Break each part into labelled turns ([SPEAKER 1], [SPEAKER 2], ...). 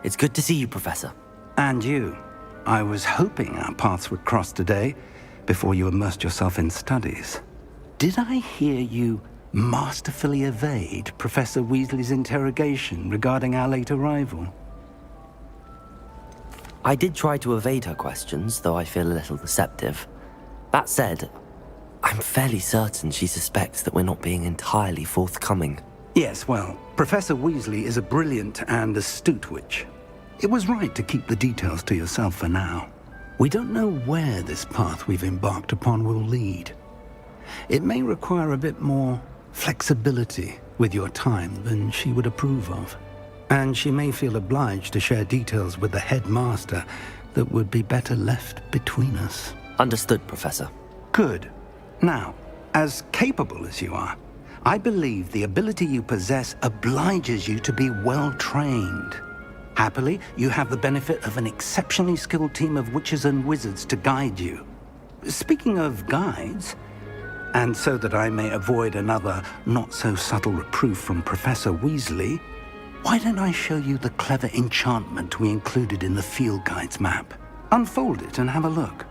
[SPEAKER 1] It's good to see you, Professor.
[SPEAKER 2] And you. I was hoping our paths would cross today, before you immersed yourself in studies. Did I hear you masterfully evade Professor Weasley's interrogation regarding our late arrival?
[SPEAKER 1] I did try to evade her questions, though I feel a little deceptive. That said, I'm fairly certain she suspects that we're not being entirely forthcoming.
[SPEAKER 2] Yes, well, Professor Weasley is a brilliant and astute witch. It was right to keep the details to yourself for now. We don't know where this path we've embarked upon will lead. It may require a bit more flexibility with your time than she would approve of. And she may feel obliged to share details with the headmaster that would be better left between us.
[SPEAKER 1] Understood, Professor.
[SPEAKER 2] Good. Now, as capable as you are, I believe the ability you possess obliges you to be well-trained. Happily, you have the benefit of an exceptionally skilled team of witches and wizards to guide you. Speaking of guides, and so that I may avoid another not-so-subtle reproof from Professor Weasley, why don't I show you the clever enchantment we included in the field guide's map? Unfold it and have a look.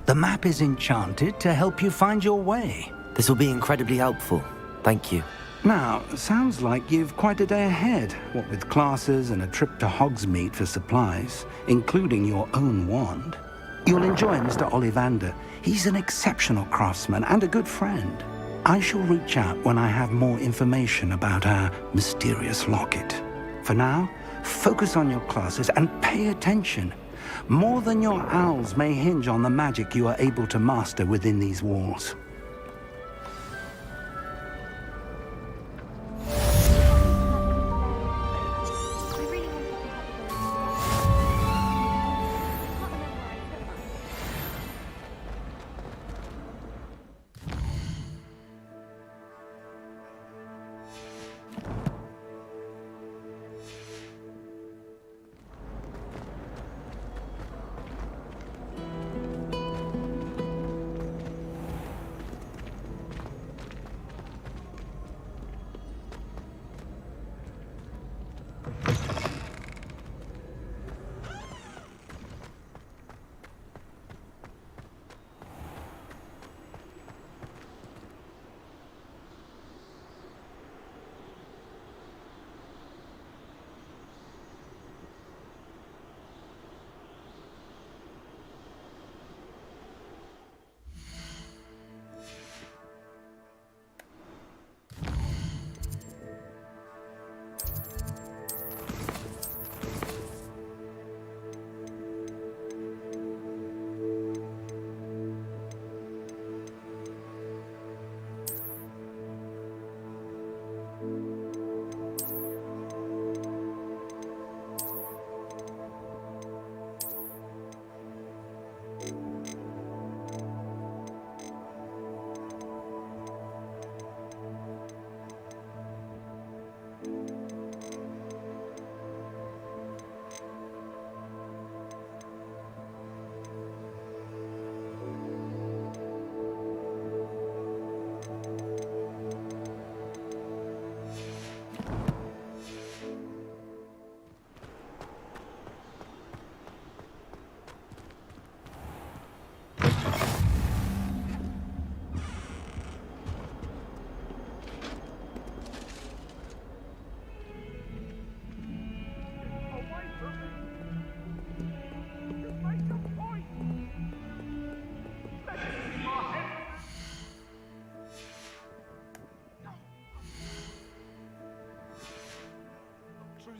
[SPEAKER 2] The map is enchanted to help you find your way.
[SPEAKER 1] This will be incredibly helpful. Thank you.
[SPEAKER 2] Now, sounds like you've quite a day ahead, what with classes and a trip to Hogsmeade for supplies, including your own wand. You'll enjoy Mr. Ollivander. He's an exceptional craftsman and a good friend. I shall reach out when I have more information about our mysterious locket. For now, focus on your classes and pay attention. More than your owls may hinge on the magic you are able to master within these walls.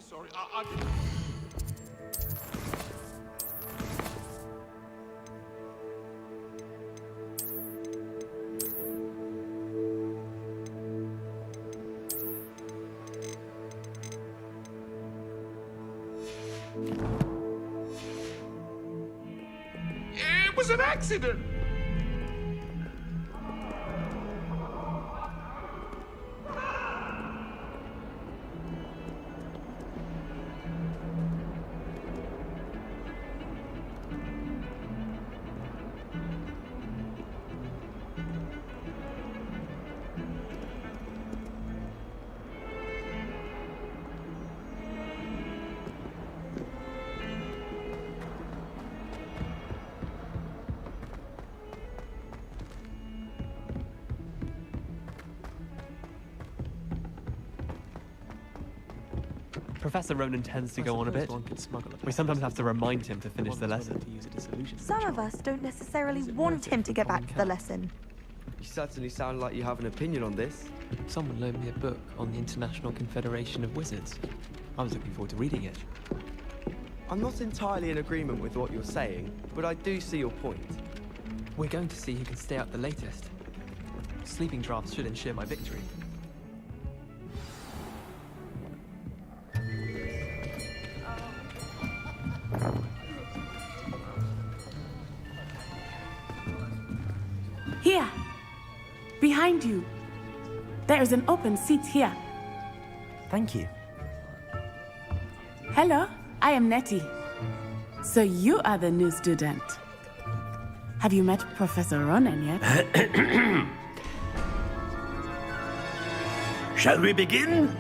[SPEAKER 3] Sorry, was an accident!
[SPEAKER 4] Professor Ronan tends to go on a bit. We sometimes have to remind him to finish the lesson.
[SPEAKER 5] Some of us don't necessarily want him to get back to the lesson.
[SPEAKER 6] You certainly sound like you have an opinion on this.
[SPEAKER 4] Someone loaned me a book on the International Confederation of Wizards. I was looking forward to reading it.
[SPEAKER 6] I'm not entirely in agreement with what you're saying, but I do see your point.
[SPEAKER 4] We're going to see who can stay up the latest. Sleeping drafts should ensure my victory.
[SPEAKER 7] Here, behind you. There is an open seat here.
[SPEAKER 1] Thank you.
[SPEAKER 7] Hello, I am Nettie. So you are the new student. Have you met Professor Ronan yet?
[SPEAKER 8] Shall we begin?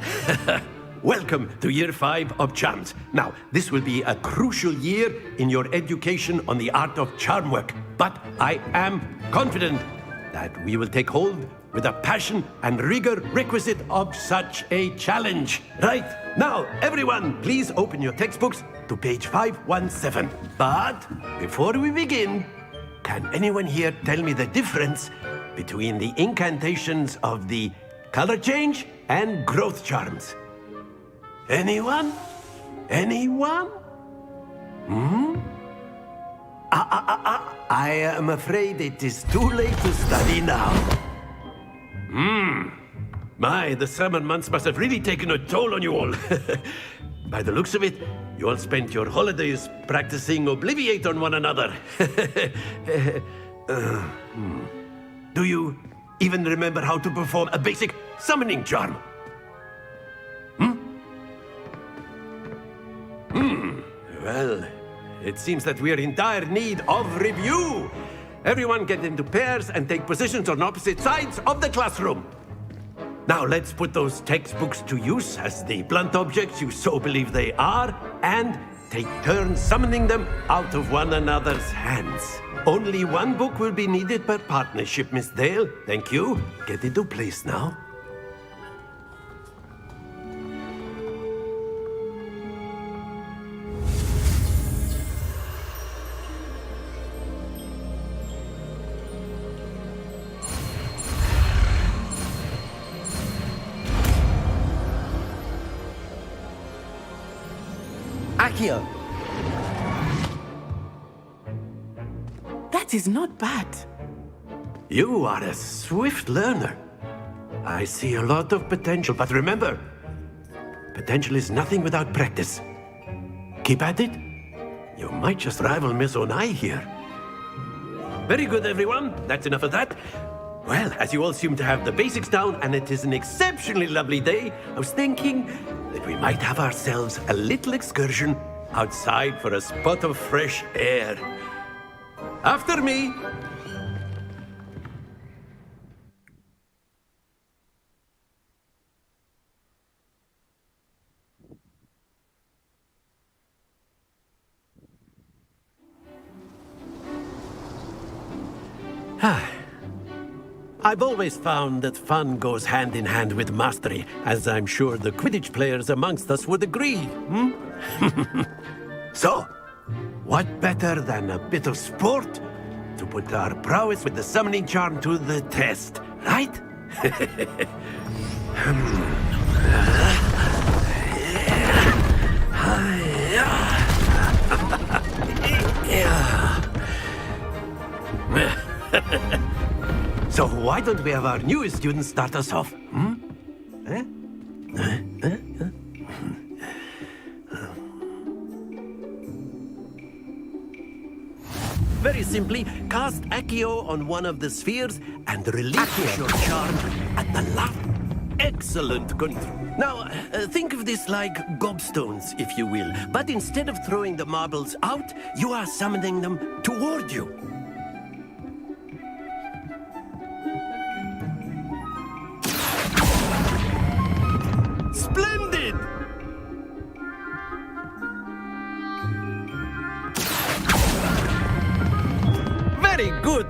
[SPEAKER 8] Welcome to Year 5 of Charms. Now, this will be a crucial year in your education on the art of charm work, but I am confident that we will take hold with the passion and rigor requisite of such a challenge. Right, now, everyone, please open your textbooks to page 517. But before we begin, can anyone here tell me the difference between the incantations of the color change and growth charms? Anyone? Anyone? I am afraid it is too late to study now. My, the summer months must have really taken a toll on you all. By the looks of it, you all spent your holidays practicing Obliviate on one another. Do you even remember how to perform a basic summoning charm? Well, it seems that we are in dire need of review. Everyone get into pairs and take positions on opposite sides of the classroom. Now let's put those textbooks to use as the blunt objects you so believe they are, and take turns summoning them out of one another's hands. Only one book will be needed per partnership, Miss Dale. Thank you. Get into place now.
[SPEAKER 1] Accio!
[SPEAKER 7] That is not bad.
[SPEAKER 8] You are a swift learner. I see a lot of potential, but remember, potential is nothing without practice. Keep at it. You might just rival Miss Onai here. Very good, everyone. That's enough of that. Well, as you all seem to have the basics down, and it is an exceptionally lovely day, I was thinking that we might have ourselves a little excursion outside for a spot of fresh air. After me! I've always found that fun goes hand in hand with mastery, as I'm sure the Quidditch players amongst us would agree, So, what better than a bit of sport to put our prowess with the summoning charm to the test, right? So why don't we have our newest student start us off? Very Very simply, cast Accio on one of the spheres and relinquish your charm at the last. Excellent control. Now, think of this like gobstones, if you will. But instead of throwing the marbles out, you are summoning them toward you. Splendid! Very good!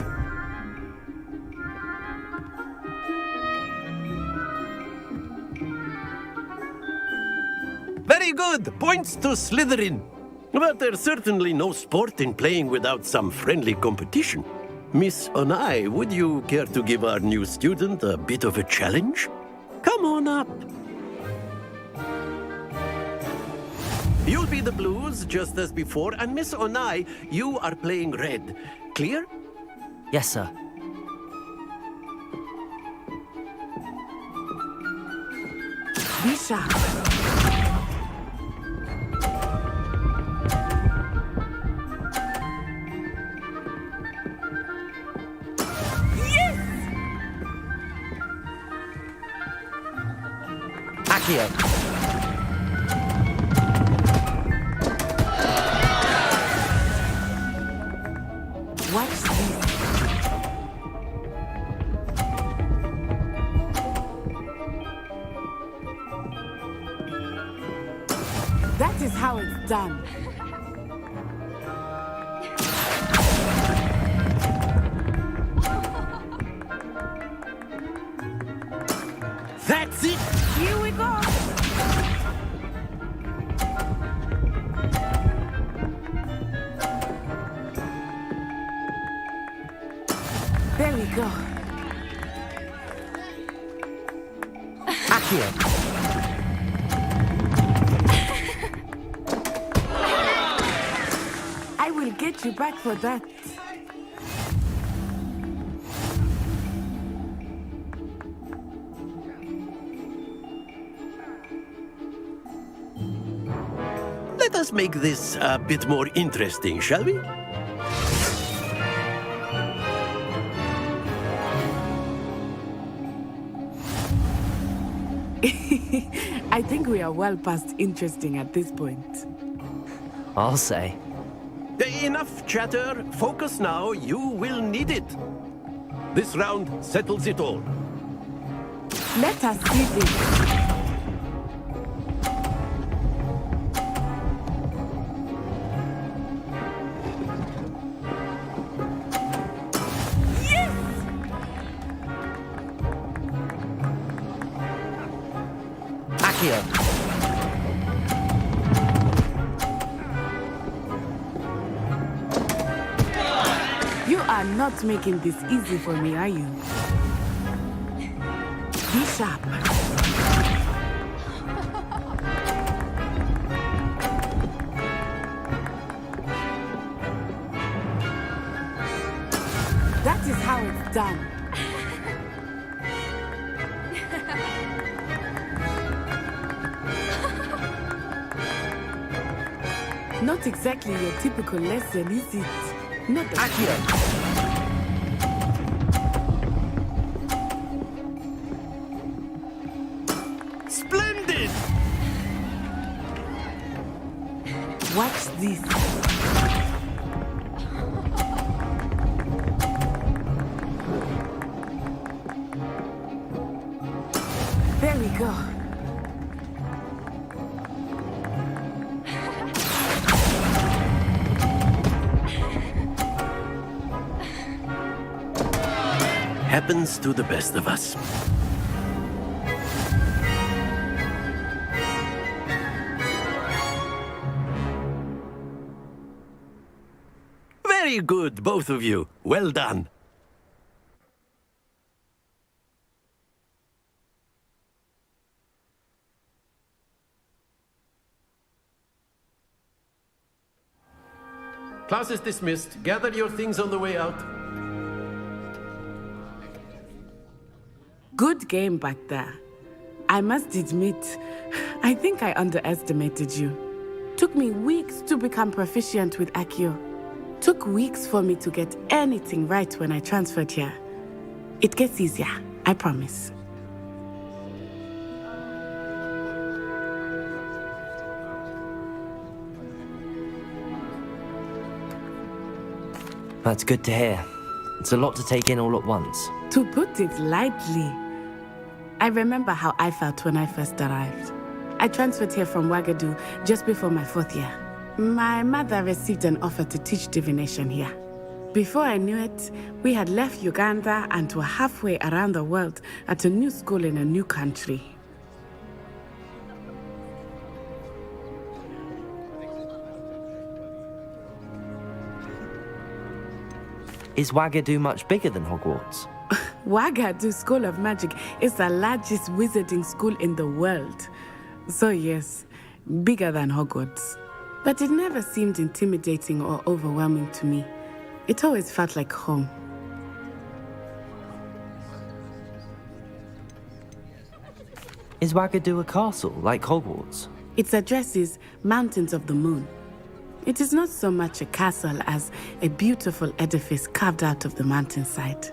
[SPEAKER 8] Very good! Points to Slytherin. But there's certainly no sport in playing without some friendly competition. Miss Onai, would you care to give our new student a bit of a challenge? Come on up. You'll be the blues, just as before, and Miss Onai, you are playing red. Clear?
[SPEAKER 1] Yes, sir.
[SPEAKER 7] Be sharp.
[SPEAKER 1] Accio.
[SPEAKER 7] Watch this. That is how it's done.
[SPEAKER 8] That's it!
[SPEAKER 7] Here we go. There we go.
[SPEAKER 1] Accio.
[SPEAKER 7] I will get you back for that.
[SPEAKER 8] Let us make this a bit more interesting, shall we?
[SPEAKER 7] I think we are well past interesting at this point.
[SPEAKER 1] I'll say.
[SPEAKER 8] Enough chatter. Focus now. You will need it. This round settles it all.
[SPEAKER 7] Let us see this.
[SPEAKER 1] Accio.
[SPEAKER 7] You are not making this easy for me, are you? Be sharp. That is how it's done. Not exactly your typical lesson, is it? Not
[SPEAKER 1] Accio.
[SPEAKER 8] Splendid!
[SPEAKER 7] Watch this. There we go.
[SPEAKER 8] Happens to the best of us. Very good, both of you. Well done. Class is dismissed. Gather your things on the way out.
[SPEAKER 7] Good game back there. I must admit, I think I underestimated you. Took me weeks to become proficient with Accio. Took weeks for me to get anything right when I transferred here. It gets easier, I promise.
[SPEAKER 1] That's good to hear. It's a lot to take in all at once.
[SPEAKER 7] To put it lightly, I remember how I felt when I first arrived. I transferred here from Ouagadougou just before my 4th year. My mother received an offer to teach divination here. Before I knew it, we had left Uganda and were halfway around the world at a new school in a new country.
[SPEAKER 1] Is Ouagadougou much bigger than Hogwarts?
[SPEAKER 7] Ouagadougou School of Magic is the largest wizarding school in the world. So yes, bigger than Hogwarts. But it never seemed intimidating or overwhelming to me. It always felt like home.
[SPEAKER 1] Is Ouagadougou a castle, like Hogwarts?
[SPEAKER 7] Its address is Mountains of the Moon. It is not so much a castle as a beautiful edifice carved out of the mountainside.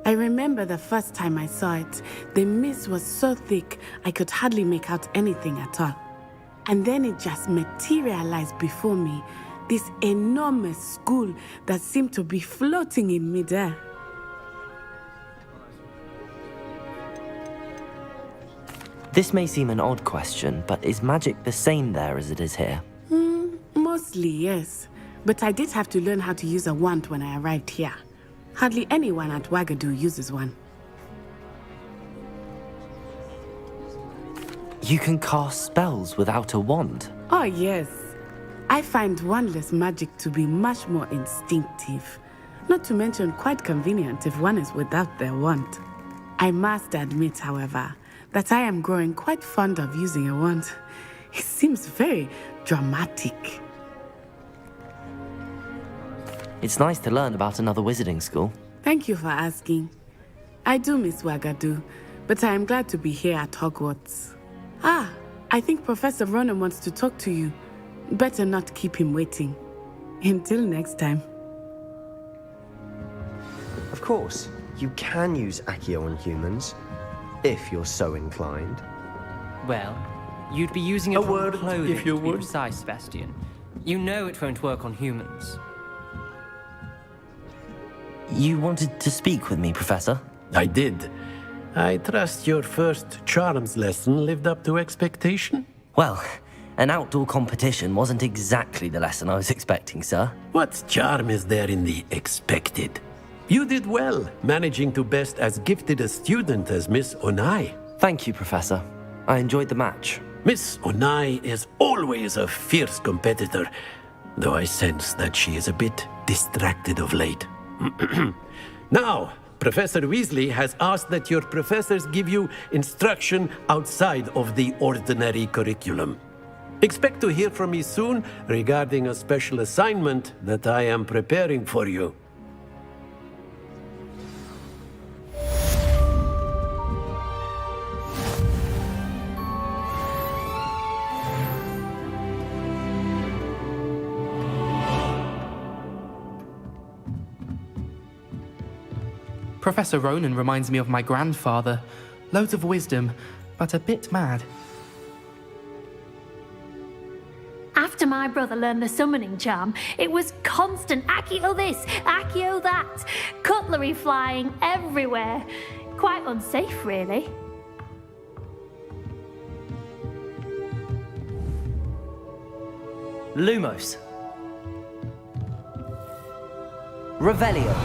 [SPEAKER 7] I remember the first time I saw it, the mist was so thick I could hardly make out anything at all. And then it just materialized before me, this enormous school that seemed to be floating in midair.
[SPEAKER 1] This may seem an odd question, but is magic the same there as it is here?
[SPEAKER 7] Mostly, yes. But I did have to learn how to use a wand when I arrived here. Hardly anyone at Ouagadougou uses one.
[SPEAKER 1] You can cast spells without a wand.
[SPEAKER 7] Oh, yes. I find wandless magic to be much more instinctive. Not to mention quite convenient if one is without their wand. I must admit, however, that I am growing quite fond of using a wand. It seems very dramatic.
[SPEAKER 1] It's nice to learn about another wizarding school.
[SPEAKER 7] Thank you for asking. I do miss Ouagadougou, but I am glad to be here at Hogwarts. Ah, I think Professor Ronan wants to talk to you. Better not keep him waiting. Until next time.
[SPEAKER 6] Of course, you can use Accio on humans, if you're so inclined.
[SPEAKER 9] Well, you'd be using it
[SPEAKER 8] A
[SPEAKER 9] on
[SPEAKER 8] word,
[SPEAKER 9] clothing,
[SPEAKER 8] if you
[SPEAKER 9] to be
[SPEAKER 8] would.
[SPEAKER 9] precise, Sebastian. You know it won't work on humans.
[SPEAKER 1] You wanted to speak with me, Professor?
[SPEAKER 8] I did. I trust your first charms lesson lived up to expectation?
[SPEAKER 1] Well, an outdoor competition wasn't exactly the lesson I was expecting, sir.
[SPEAKER 8] What charm is there in the expected? You did well, managing to best as gifted a student as Miss Onai.
[SPEAKER 1] Thank you, Professor. I enjoyed the match.
[SPEAKER 8] Miss Onai is always a fierce competitor, though I sense that she is a bit distracted of late. Now, Professor Weasley has asked that your professors give you instruction outside of the ordinary curriculum. Expect to hear from me soon regarding a special assignment that I am preparing for you.
[SPEAKER 4] Professor Ronan reminds me of my grandfather. Loads of wisdom, but a bit mad.
[SPEAKER 10] After my brother learned the summoning charm, it was constant Accio this, Accio that, cutlery flying everywhere. Quite unsafe, really.
[SPEAKER 1] Lumos. Revelio.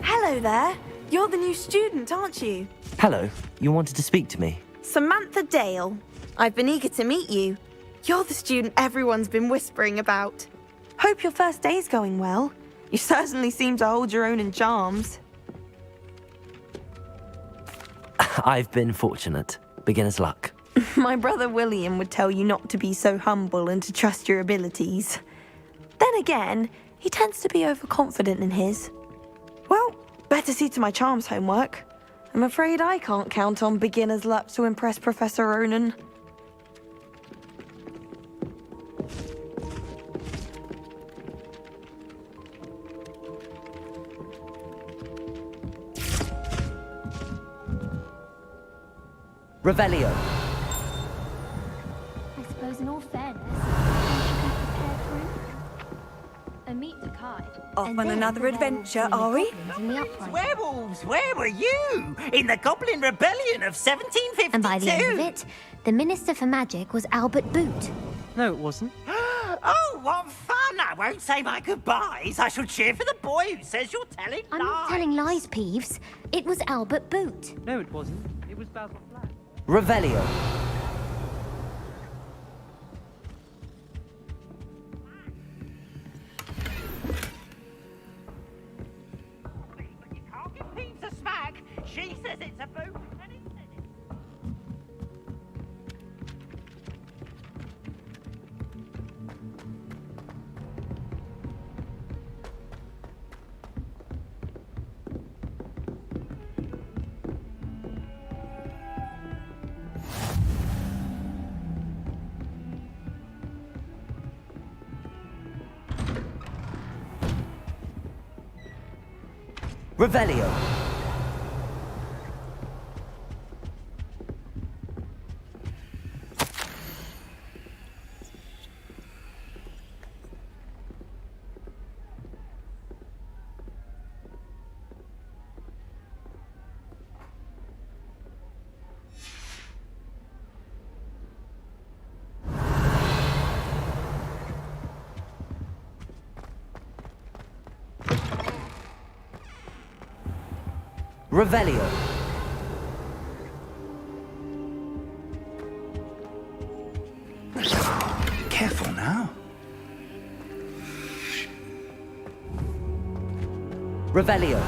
[SPEAKER 5] Hello there. You're the new student, aren't you?
[SPEAKER 1] Hello, you wanted to speak to me?
[SPEAKER 5] Samantha Dale. I've been eager to meet you. You're the student everyone's been whispering about. Hope your first day's going well. You certainly seem to hold your own in charms.
[SPEAKER 1] I've been fortunate. Beginner's luck.
[SPEAKER 5] My brother William would tell you not to be so humble and to trust your abilities. Then again, he tends to be overconfident in his. Well, better see to my charms homework. I'm afraid I can't count on beginner's luck to impress Professor Ronan.
[SPEAKER 1] Revelio.
[SPEAKER 10] I suppose in all fairness, I should be prepared for him. And meet the Kite.
[SPEAKER 5] Off on another adventure, are we?
[SPEAKER 11] Werewolves, where were you? In the Goblin Rebellion of 1752?
[SPEAKER 10] And by the end of it, the Minister for Magic was Albert Boot.
[SPEAKER 9] No, it wasn't.
[SPEAKER 11] Oh, what fun! I won't say my goodbyes. I shall cheer for the boy who says you're telling lies.
[SPEAKER 10] I'm not telling lies, Peeves. It was Albert Boot.
[SPEAKER 9] No, it wasn't. It was Basil Flack.
[SPEAKER 1] Revelio.
[SPEAKER 11] But you can't give Peeves a smack. She says it's a boot, and he says it.
[SPEAKER 1] Revelio. Revelio.
[SPEAKER 2] Careful now.
[SPEAKER 1] Revelio.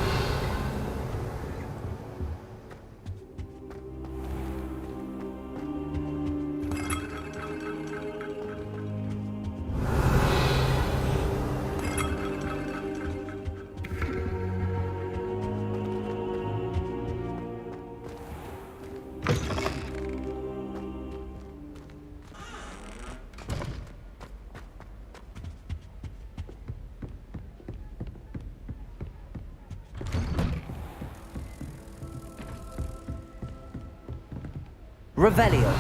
[SPEAKER 1] Revelio.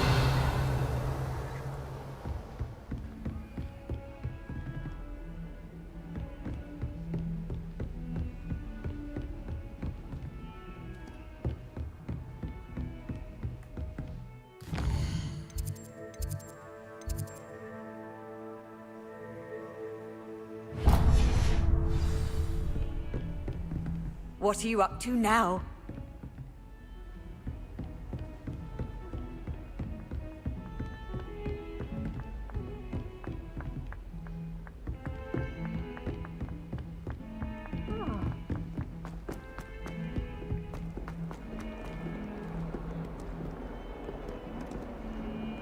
[SPEAKER 5] What are you up to now?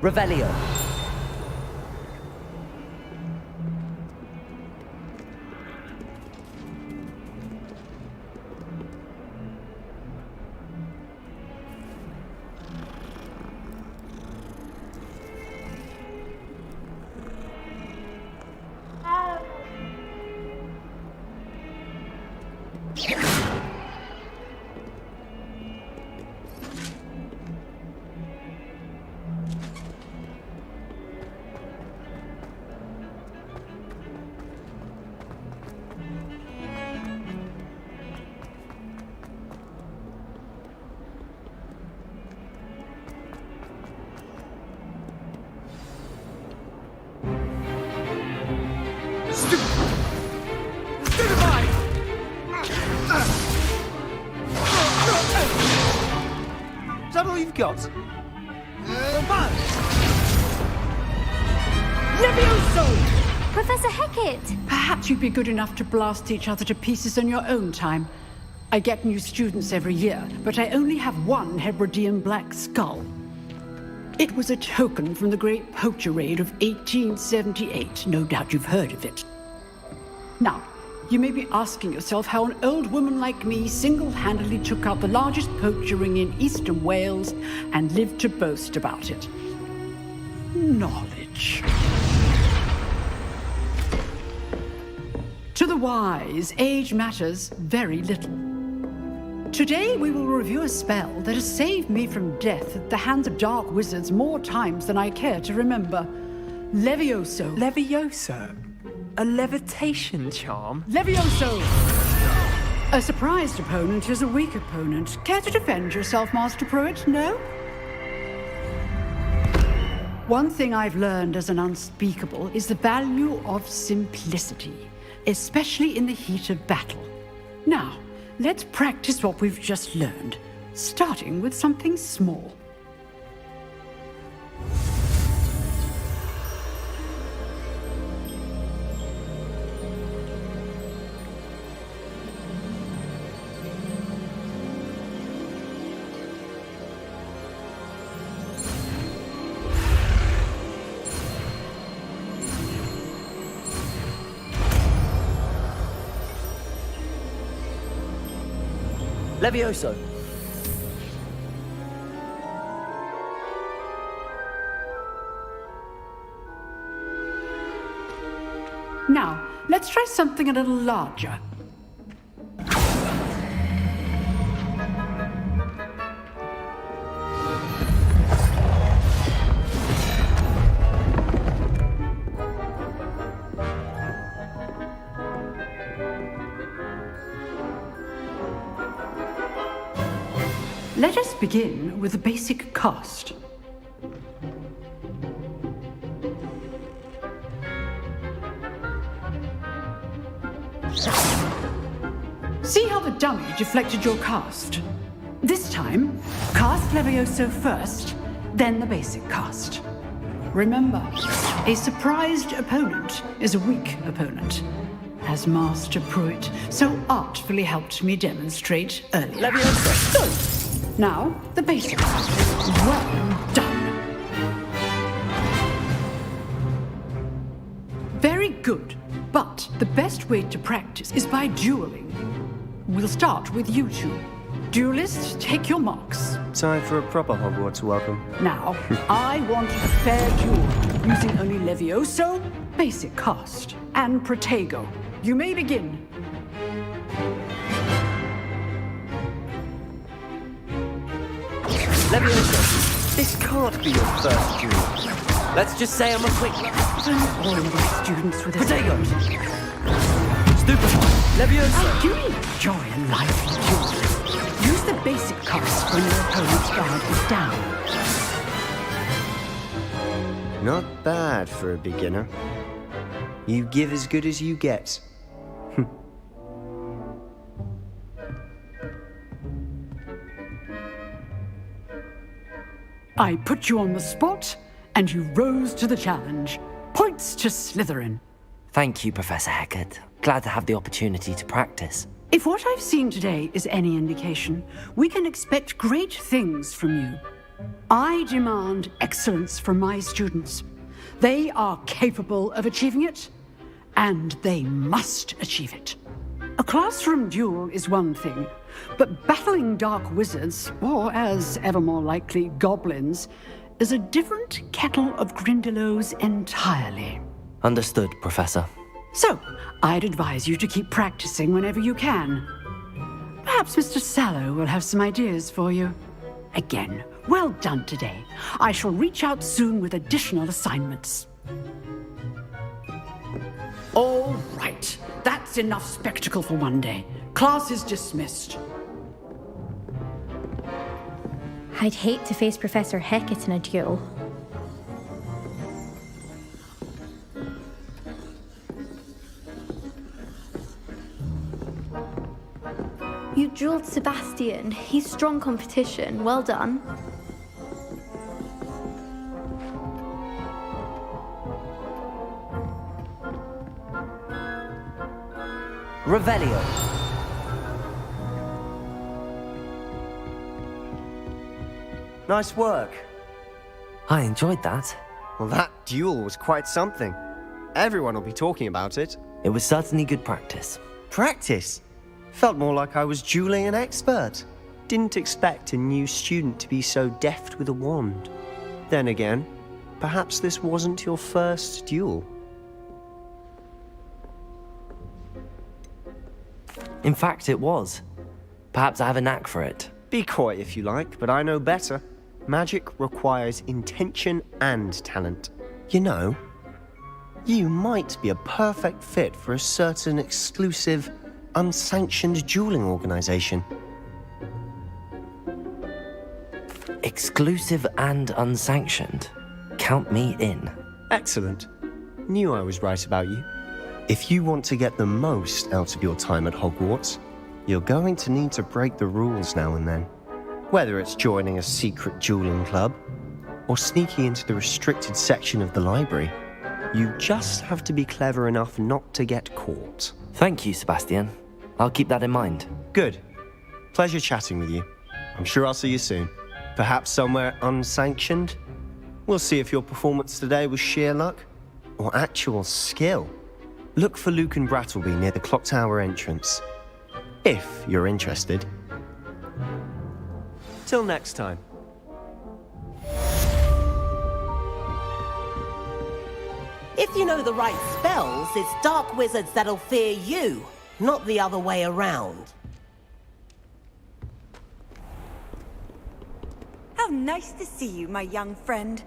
[SPEAKER 1] Revelio.
[SPEAKER 6] Is that all you've got?
[SPEAKER 10] Professor Heck it.
[SPEAKER 12] Perhaps you'd be good enough to blast each other to pieces in your own time. I get new students every year, but I only have one Hebridean black skull. It was a token from the Great Poacher Raid of 1878. No doubt you've heard of it. Now, you may be asking yourself how an old woman like me single-handedly took out the largest poacher ring in eastern Wales and lived to boast about it. Knowledge. To the wise, age matters very little. Today we will review a spell that has saved me from death at the hands of dark wizards more times than I care to remember. Levioso.
[SPEAKER 13] Levioso? A levitation charm?
[SPEAKER 12] Levioso! A surprised opponent is a weak opponent. Care to defend yourself, Master Pruitt? No? One thing I've learned as an unspeakable is the value of simplicity, especially in the heat of battle. Now, let's practice what we've just learned, starting with something small.
[SPEAKER 1] Levioso.
[SPEAKER 12] Now, let's try something a little larger. Let us begin with a basic cast. See how the dummy deflected your cast? This time, cast Levioso first, then the basic cast. Remember, a surprised opponent is a weak opponent, as Master Pruitt so artfully helped me demonstrate earlier.
[SPEAKER 1] Levioso.
[SPEAKER 12] Good. Now, the basics. Well done. Very good. But the best way to practice is by dueling. We'll start with you two. Duelists, take your marks.
[SPEAKER 6] Time for a proper Hogwarts welcome.
[SPEAKER 12] Now, I want a fair duel, using only Levioso, basic cast, and Protego. You may begin.
[SPEAKER 1] Levioso.
[SPEAKER 6] This can't be your first duel.
[SPEAKER 1] Let's just say I'm a quick...
[SPEAKER 12] Don't all these students with a
[SPEAKER 1] Protego. Stupefy. Levioso.
[SPEAKER 12] I do enjoy a lively duel. Use the basic cast when your opponent's guard is down.
[SPEAKER 6] Not bad for a beginner. You give as good as you get.
[SPEAKER 12] I put you on the spot, and you rose to the challenge. Points to Slytherin.
[SPEAKER 1] Thank you, Professor Hecat. Glad to have the opportunity to practice.
[SPEAKER 12] If what I've seen today is any indication, we can expect great things from you. I demand excellence from my students. They are capable of achieving it, and they must achieve it. A classroom duel is one thing, but battling dark wizards, or as ever more likely, goblins, is a different kettle of Grindylows entirely.
[SPEAKER 1] Understood, Professor.
[SPEAKER 12] So, I'd advise you to keep practicing whenever you can. Perhaps Mr. Sallow will have some ideas for you. Again, well done today. I shall reach out soon with additional assignments. All right, that's enough spectacle for one day. Class is dismissed.
[SPEAKER 14] I'd hate to face Professor Hecat in a duel. You dueled Sebastian. He's strong competition. Well done.
[SPEAKER 1] Revelio.
[SPEAKER 6] Nice work.
[SPEAKER 1] I enjoyed that.
[SPEAKER 6] Well, that duel was quite something. Everyone will be talking about it.
[SPEAKER 1] It was certainly good practice.
[SPEAKER 6] Practice? Felt more like I was dueling an expert. Didn't expect a new student to be so deft with a wand. Then again, perhaps this wasn't your first duel.
[SPEAKER 1] In fact, it was. Perhaps I have a knack for it.
[SPEAKER 6] Be coy if you like, but I know better. Magic requires intention and talent. You know, you might be a perfect fit for a certain exclusive, unsanctioned dueling organization.
[SPEAKER 1] Exclusive and unsanctioned. Count me in.
[SPEAKER 6] Excellent. Knew I was right about you. If you want to get the most out of your time at Hogwarts, you're going to need to break the rules now and then. Whether it's joining a secret dueling club, or sneaking into the restricted section of the library, you just have to be clever enough not to get caught.
[SPEAKER 1] Thank you, Sebastian. I'll keep that in mind.
[SPEAKER 6] Good. Pleasure chatting with you. I'm sure I'll see you soon. Perhaps somewhere unsanctioned? We'll see if your performance today was sheer luck or actual skill. Look for Luke and Brattleby near the clock tower entrance, if you're interested. Till next time.
[SPEAKER 11] If you know the right spells, it's dark wizards that'll fear you, not the other way around.
[SPEAKER 15] How nice to see you, my young friend.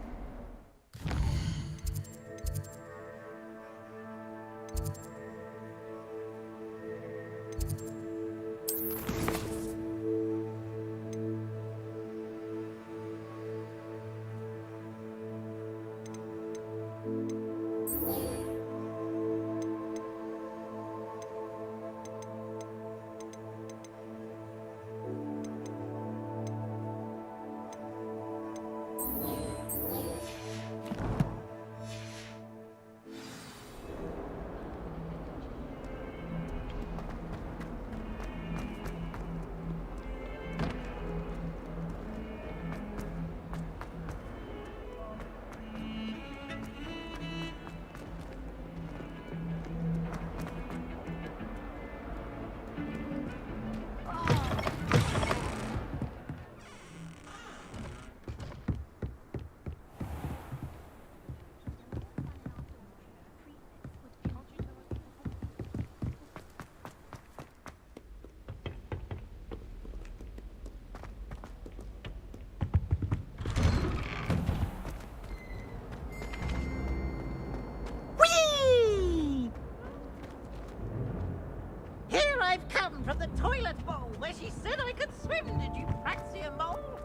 [SPEAKER 11] From the toilet bowl where she said I could swim, did you Praxia mole?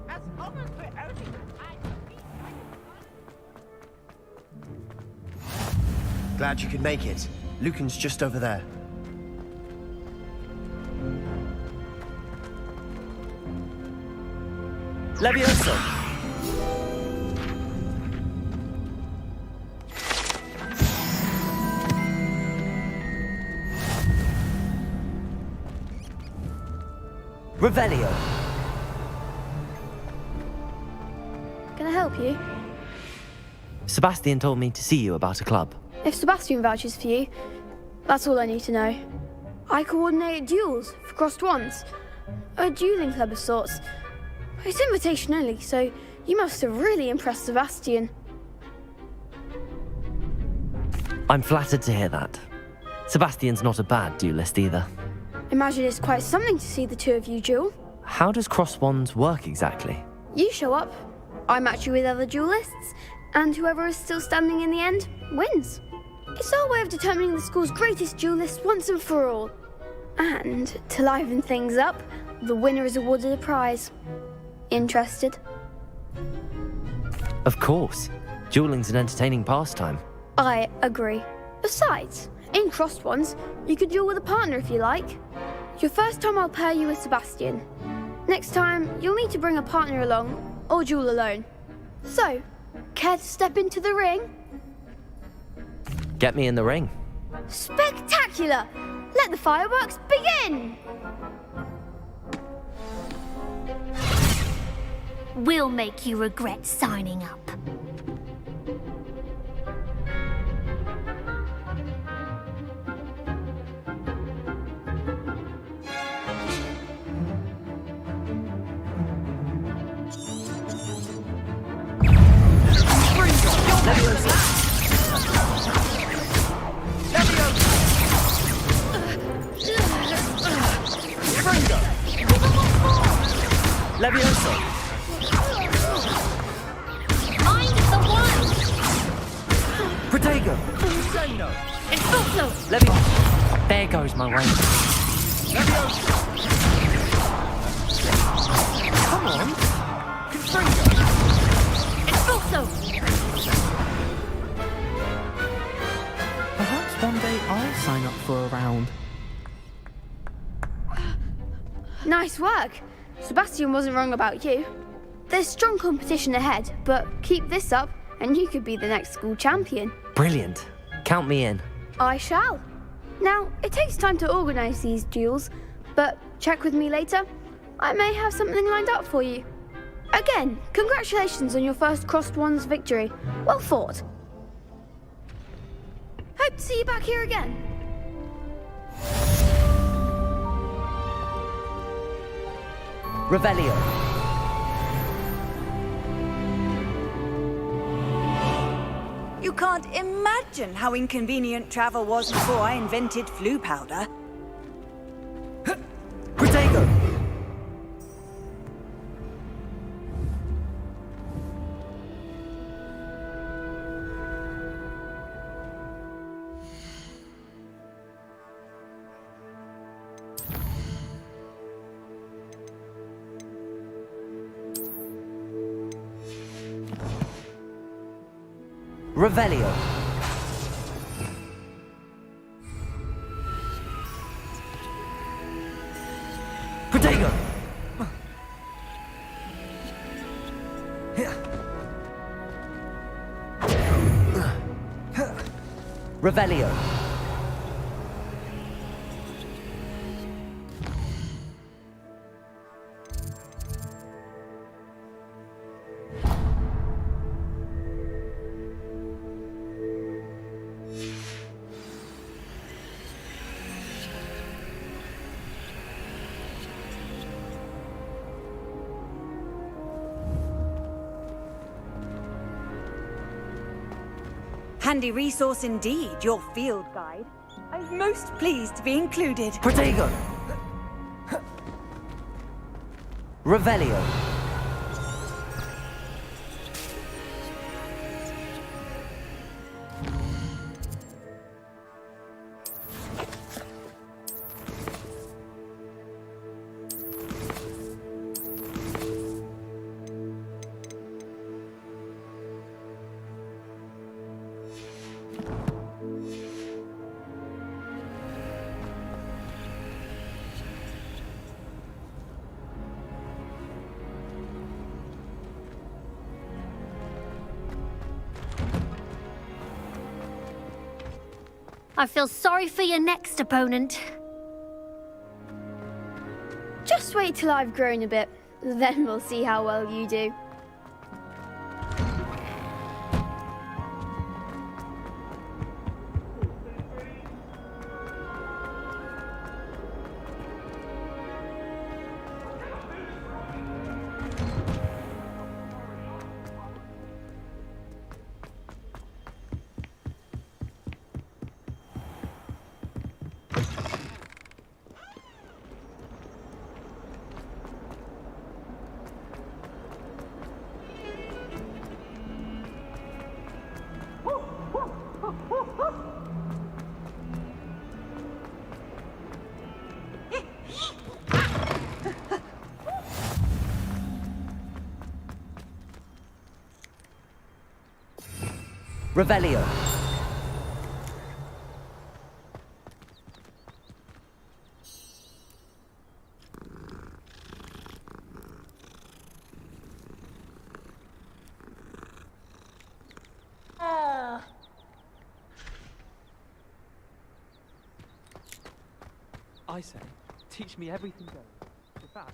[SPEAKER 11] As long as we're only retired for peace,
[SPEAKER 6] Glad you could make it. Lucan's just over there. Levioso!
[SPEAKER 1] Revelio.
[SPEAKER 14] Can I help you?
[SPEAKER 1] Sebastian told me to see you about a club.
[SPEAKER 14] If Sebastian vouches for you, that's all I need to know. I coordinate duels for crossed wands. A dueling club of sorts. It's invitation only, so you must have really impressed Sebastian.
[SPEAKER 1] I'm flattered to hear that. Sebastian's not a bad duelist either.
[SPEAKER 14] Imagine it's quite something to see the two of you duel.
[SPEAKER 1] How does cross wands work exactly?
[SPEAKER 14] You show up, I match you with other duelists, and whoever is still standing in the end wins. It's our way of determining the school's greatest duelist once and for all. And to liven things up, the winner is awarded a prize. Interested?
[SPEAKER 1] Of course. Dueling's an entertaining pastime.
[SPEAKER 14] I agree. Besides, in crossed ones, you could duel with a partner if you like. Your first time I'll pair you with Sebastian. Next time, you'll need to bring a partner along, or duel alone. So, care to step into the ring?
[SPEAKER 1] Get me in the ring.
[SPEAKER 14] Spectacular! Let the fireworks begin!
[SPEAKER 10] We'll make you regret signing up.
[SPEAKER 1] Levioso!
[SPEAKER 10] Mind the one!
[SPEAKER 1] Protego!
[SPEAKER 10] Expulso!
[SPEAKER 1] Levioso!
[SPEAKER 9] There goes my way.
[SPEAKER 1] Come on!
[SPEAKER 10] Expulso!
[SPEAKER 4] Perhaps one day I'll sign up for a round.
[SPEAKER 14] Nice work. Sebastian wasn't wrong about you. There's strong competition ahead, but keep this up and you could be the next school champion.
[SPEAKER 1] Brilliant. Count me in.
[SPEAKER 14] I shall. Now, it takes time to organise these duels, but check with me later. I may have something lined up for you. Again, congratulations on your first Crossed Wands victory. Well fought. Hope to see you back here again.
[SPEAKER 1] Revelio.
[SPEAKER 15] You can't imagine how inconvenient travel was before I invented flu powder.
[SPEAKER 1] Protego! Revelio. Protego. Revelio.
[SPEAKER 15] Handy resource indeed, your field guide. I'm most pleased to be included.
[SPEAKER 1] Protego. Revelio.
[SPEAKER 10] I feel sorry for your next opponent.
[SPEAKER 14] Just wait till I've grown a bit, then we'll see how well you do.
[SPEAKER 1] Revelio.
[SPEAKER 13] I say, teach me everything there. In fact,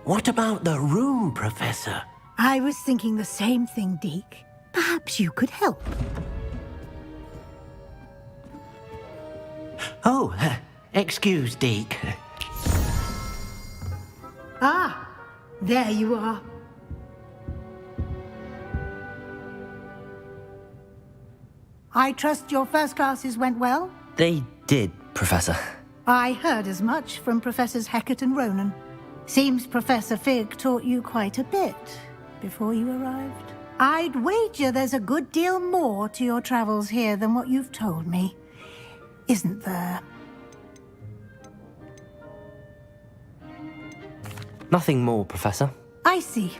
[SPEAKER 8] What about the room, Professor?
[SPEAKER 16] I was thinking the same thing, Deke. Perhaps you could help.
[SPEAKER 8] Oh, excuse, Deke.
[SPEAKER 16] Ah, there you are. I trust your first classes went well?
[SPEAKER 1] They did, Professor.
[SPEAKER 16] I heard as much from Professors Hecat and Ronan. Seems Professor Fig taught you quite a bit before you arrived. I'd wager there's a good deal more to your travels here than what you've told me. Isn't there?
[SPEAKER 1] Nothing more, Professor.
[SPEAKER 16] I see.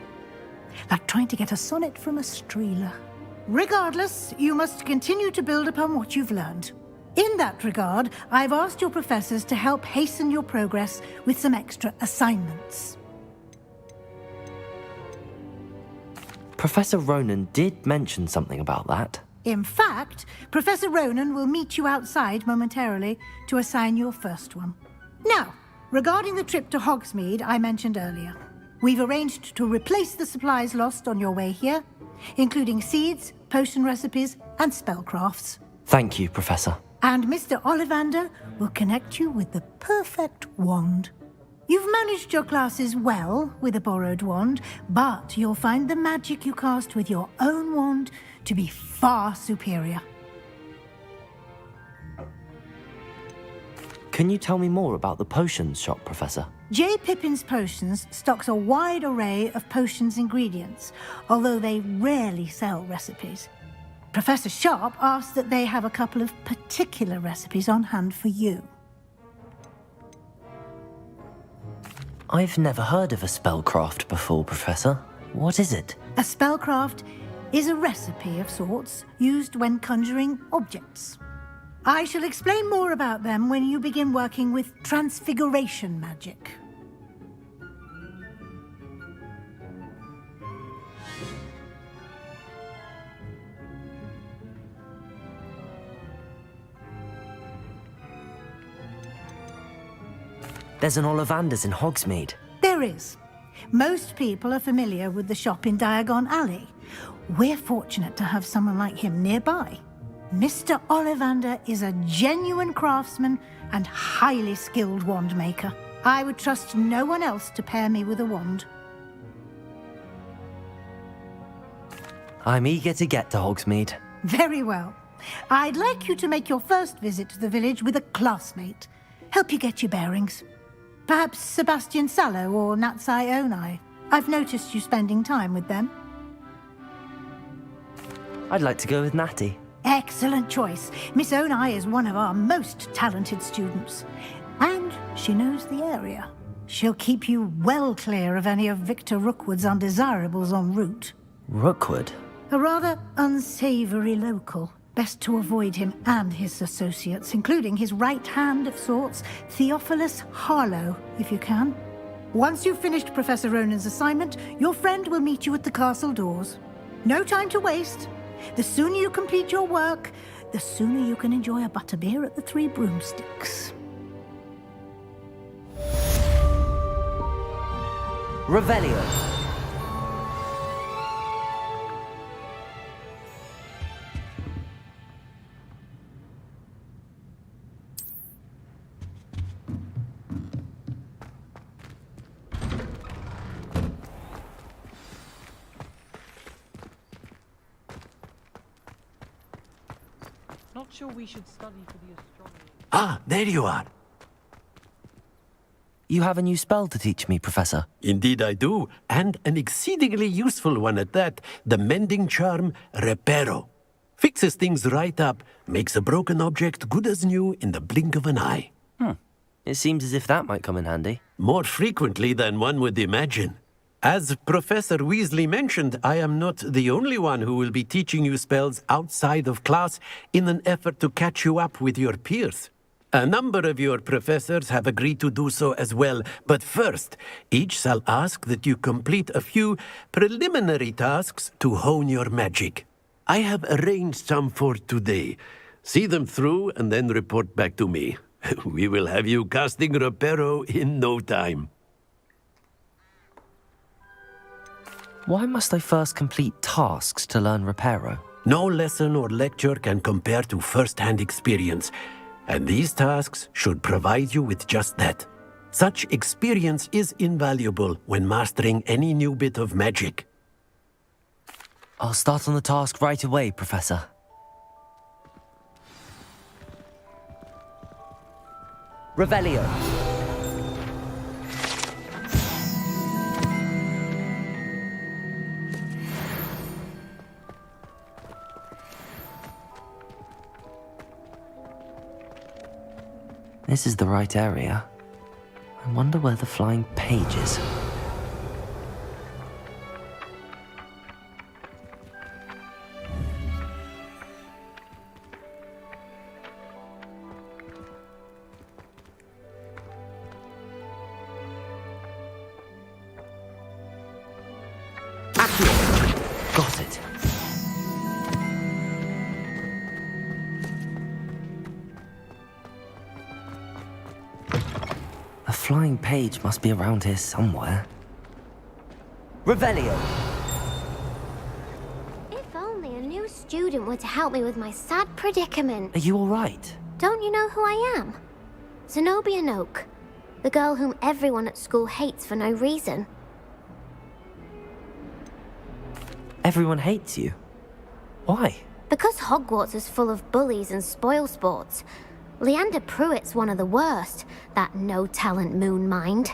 [SPEAKER 16] Like trying to get a sonnet from a streeler. Regardless, you must continue to build upon what you've learned. In that regard, I've asked your professors to help hasten your progress with some extra assignments.
[SPEAKER 1] Professor Ronan did mention something about that.
[SPEAKER 16] In fact, Professor Ronan will meet you outside momentarily to assign your first one. Now, regarding the trip to Hogsmeade I mentioned earlier, we've arranged to replace the supplies lost on your way here, including seeds, potion recipes, and spellcrafts.
[SPEAKER 1] Thank you, Professor.
[SPEAKER 16] And Mr. Ollivander will connect you with the perfect wand. You've managed your classes well with a borrowed wand, but you'll find the magic you cast with your own wand to be far superior.
[SPEAKER 1] Can you tell me more about the potions shop, Professor?
[SPEAKER 16] J. Pippin's Potions stocks a wide array of potions ingredients, although they rarely sell recipes. Professor Sharp asked that they have a couple of particular recipes on hand for you.
[SPEAKER 1] I've never heard of a spellcraft before, Professor. What is it?
[SPEAKER 16] A spellcraft is a recipe of sorts used when conjuring objects. I shall explain more about them when you begin working with transfiguration magic.
[SPEAKER 1] There's an Ollivander's in Hogsmeade.
[SPEAKER 16] There is. Most people are familiar with the shop in Diagon Alley. We're fortunate to have someone like him nearby. Mr. Ollivander is a genuine craftsman and highly skilled wand maker. I would trust no one else to pair me with a wand.
[SPEAKER 1] I'm eager to get to Hogsmeade.
[SPEAKER 16] Very well. I'd like you to make your first visit to the village with a classmate. Help you get your bearings. Perhaps Sebastian Sallow or Natsai Onai. I've noticed you spending time with them.
[SPEAKER 1] I'd like to go with Natty.
[SPEAKER 16] Excellent choice. Miss Onai is one of our most talented students. And she knows the area. She'll keep you well clear of any of Victor Rookwood's undesirables en route.
[SPEAKER 1] Rookwood?
[SPEAKER 16] A rather unsavory local. Best to avoid him and his associates, including his right hand of sorts, Theophilus Harlow, if you can. Once you've finished Professor Ronan's assignment, your friend will meet you at the castle doors. No time to waste. The sooner you complete your work, the sooner you can enjoy a butterbeer at the Three Broomsticks.
[SPEAKER 1] Revelio.
[SPEAKER 13] not sure we should study for the astronomy.
[SPEAKER 8] Ah, there you are.
[SPEAKER 1] You have a new spell to teach me, Professor.
[SPEAKER 8] Indeed I do, and an exceedingly useful one at that. The mending charm, Reparo. Fixes things right up, makes a broken object good as new in the blink of an eye.
[SPEAKER 1] It seems as if that might come in handy.
[SPEAKER 8] More frequently than one would imagine. As Professor Weasley mentioned, I am not the only one who will be teaching you spells outside of class in an effort to catch you up with your peers. A number of your professors have agreed to do so as well, but first, each shall ask that you complete a few preliminary tasks to hone your magic. I have arranged some for today. See them through and then report back to me. We will have you casting Reparo in no time.
[SPEAKER 1] Why must I first complete tasks to learn Reparo?
[SPEAKER 8] No lesson or lecture can compare to first-hand experience, and these tasks should provide you with just that. Such experience is invaluable when mastering any new bit of magic.
[SPEAKER 1] I'll start on the task right away, Professor. Revelio. This is the right area. I wonder where the flying page is. Got it. The flying page must be around here somewhere. Revelio!
[SPEAKER 17] If only a new student were to help me with my sad predicament.
[SPEAKER 1] Are you all right?
[SPEAKER 17] Don't you know who I am? Zenobia Noak, the girl whom everyone at school hates for no reason.
[SPEAKER 1] Everyone hates you. Why?
[SPEAKER 17] Because Hogwarts is full of bullies and spoilsports. Leander Pruitt's one of the worst, that no-talent moon mind.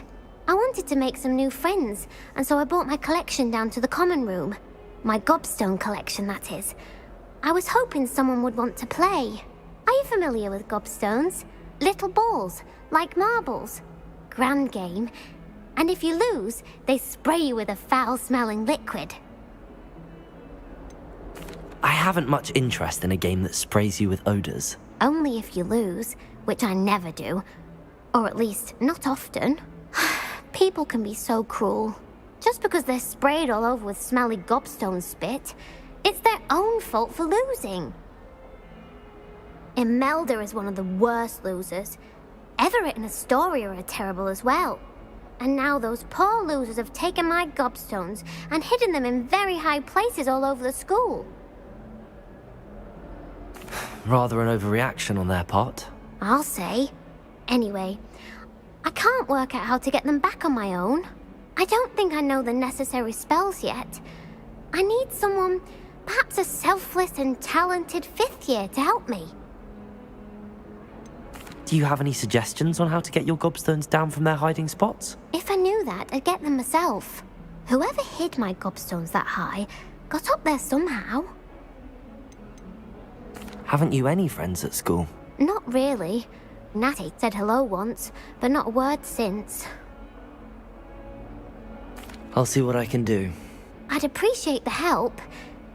[SPEAKER 17] I wanted to make some new friends, and so I brought my collection down to the common room. My gobstone collection, that is. I was hoping someone would want to play. Are you familiar with gobstones? Little balls, like marbles. Grand game. And if you lose, they spray you with a foul-smelling liquid.
[SPEAKER 1] I haven't much interest in a game that sprays you with odors.
[SPEAKER 17] Only if you lose, which I never do. Or at least, not often. People can be so cruel. Just because they're sprayed all over with smelly gobstone spit, it's their own fault for losing. Imelda is one of the worst losers. Everett and Astoria are terrible as well. And now those poor losers have taken my gobstones and hidden them in very high places all over the school.
[SPEAKER 1] Rather an overreaction on their part.
[SPEAKER 17] I'll say. Anyway, I can't work out how to get them back on my own. I don't think I know the necessary spells yet. I need someone, perhaps a selfless and talented fifth year to help me.
[SPEAKER 1] Do you have any suggestions on how to get your gobstones down from their hiding spots?
[SPEAKER 17] If I knew that, I'd get them myself. Whoever hid my gobstones that high got up there somehow.
[SPEAKER 1] Haven't you any friends at school?
[SPEAKER 17] Not really. Natty said hello once, but not a word since.
[SPEAKER 1] I'll see what I can do.
[SPEAKER 17] I'd appreciate the help.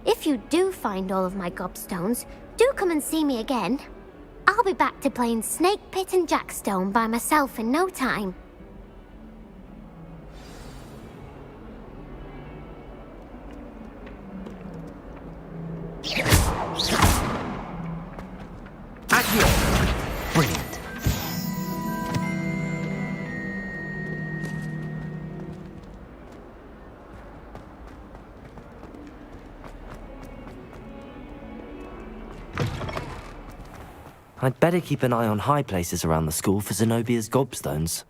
[SPEAKER 17] If you do find all of my gobstones, do come and see me again. I'll be back to playing Snake Pit and Jackstone by myself in no time.
[SPEAKER 1] Brilliant. I'd better keep an eye on high places around the school for Zenobia's gobstones.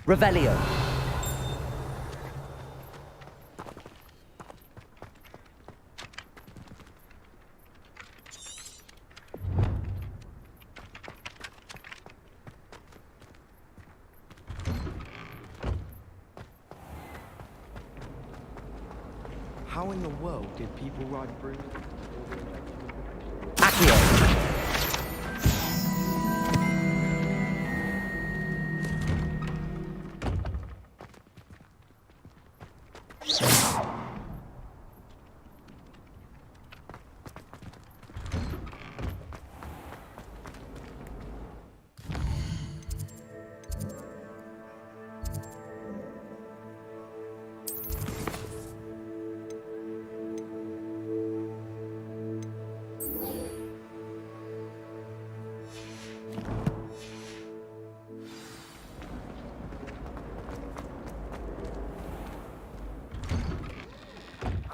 [SPEAKER 1] Revelio.
[SPEAKER 18] How in the world did people ride brooms?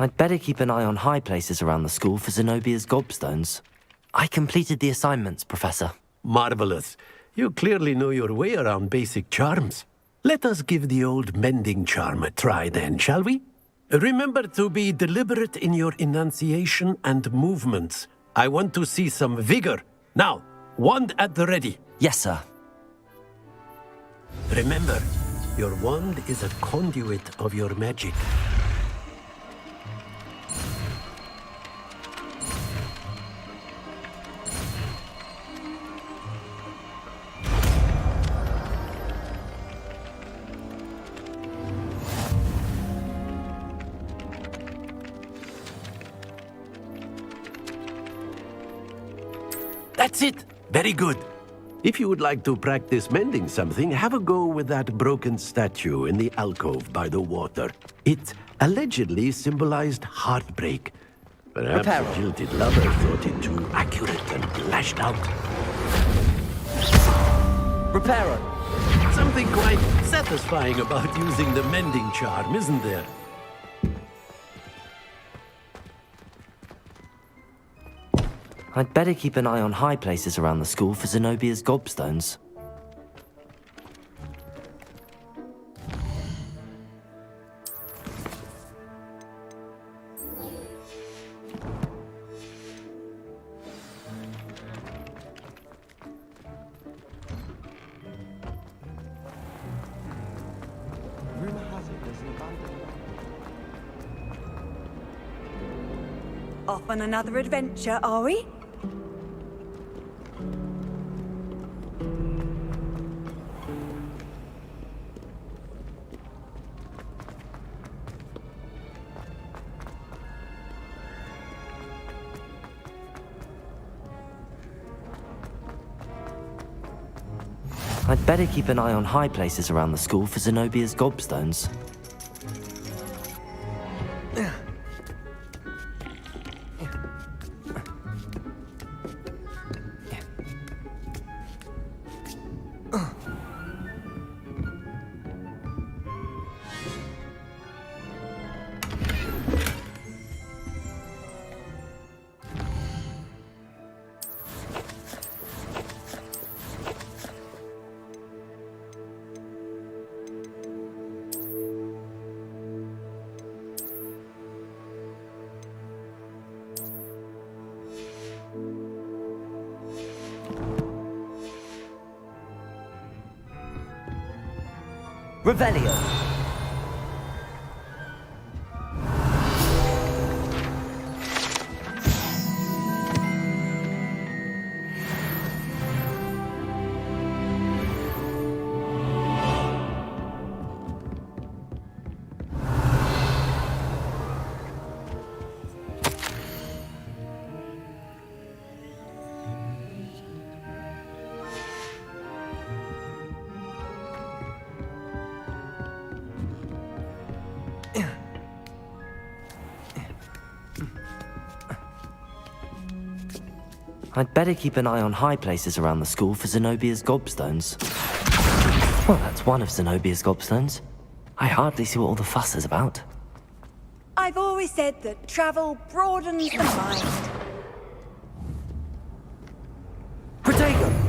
[SPEAKER 1] I'd better keep an eye on high places around the school for Zenobia's gobstones. I completed the assignments, Professor.
[SPEAKER 8] Marvelous. You clearly know your way around basic charms. Let us give the old mending charm a try then, shall we? Remember to be deliberate in your enunciation and movements. I want to see some vigor. Now, wand at the ready.
[SPEAKER 1] Yes, sir.
[SPEAKER 8] Remember, your wand is a conduit of your magic. That's it! Very good. If you would like to practice mending something, have a go with that broken statue in the alcove by the water. It allegedly symbolized heartbreak. Perhaps the jilted lover thought it too accurate and lashed out.
[SPEAKER 1] Reparo!
[SPEAKER 8] Something quite satisfying about using the mending charm, isn't there?
[SPEAKER 1] I'd better keep an eye on high places around the school for Zenobia's gobstones.
[SPEAKER 18] Rumor has it there's an abandoned...
[SPEAKER 15] Off on another adventure, are we?
[SPEAKER 1] I'd better keep an eye on high places around the school for Zenobia's gobstones. Revelio! I'd better keep an eye on high places around the school for Zenobia's gobstones. Well, that's one of Zenobia's gobstones. I hardly see what all the fuss is about.
[SPEAKER 15] I've always said that travel broadens the mind.
[SPEAKER 1] Protego!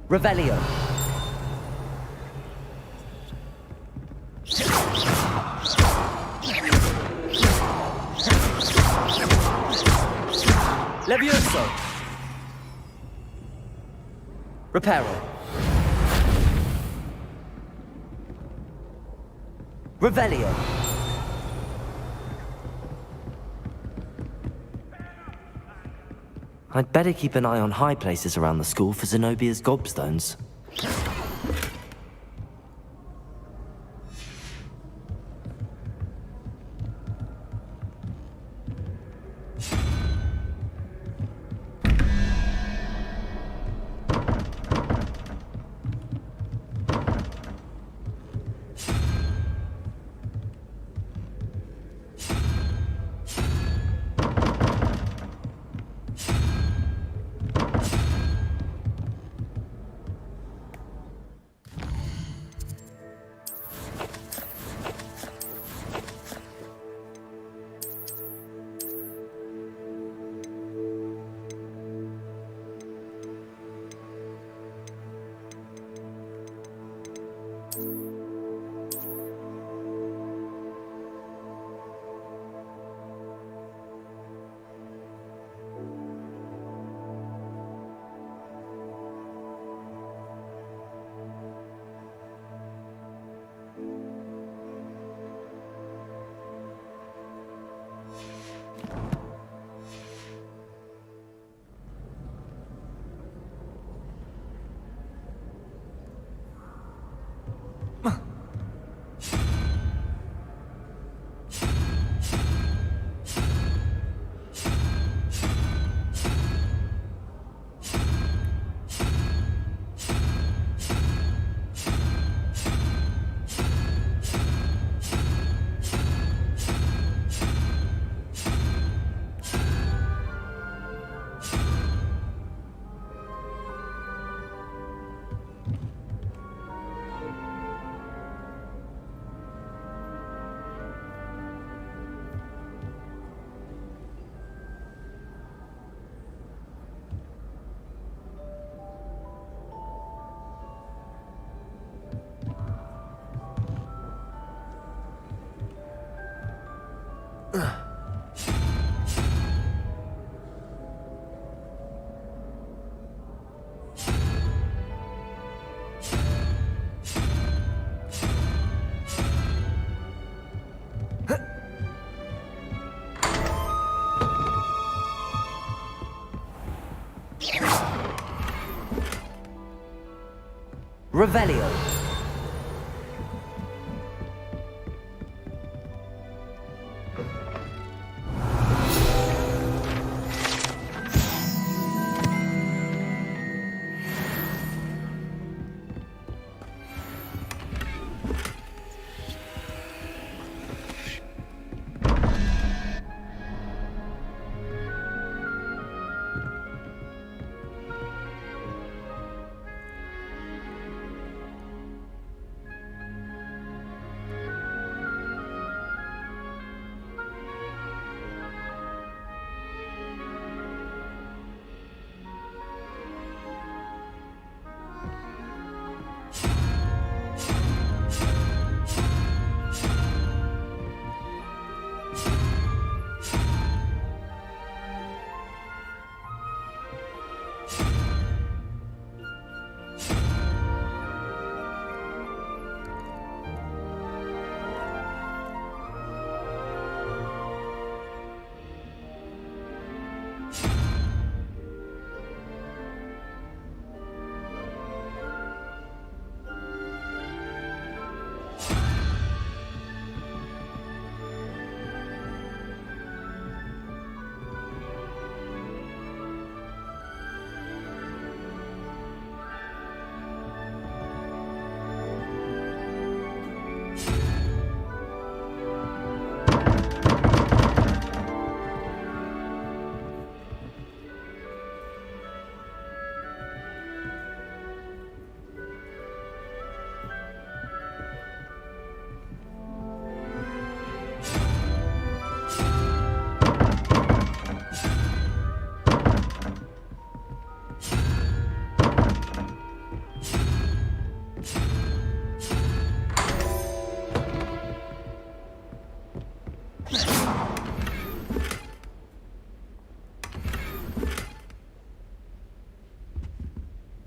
[SPEAKER 1] Revelio. Levioso. Reparo. Revelio. I'd better keep an eye on high places around the school for Zenobia's gobstones. Revelio.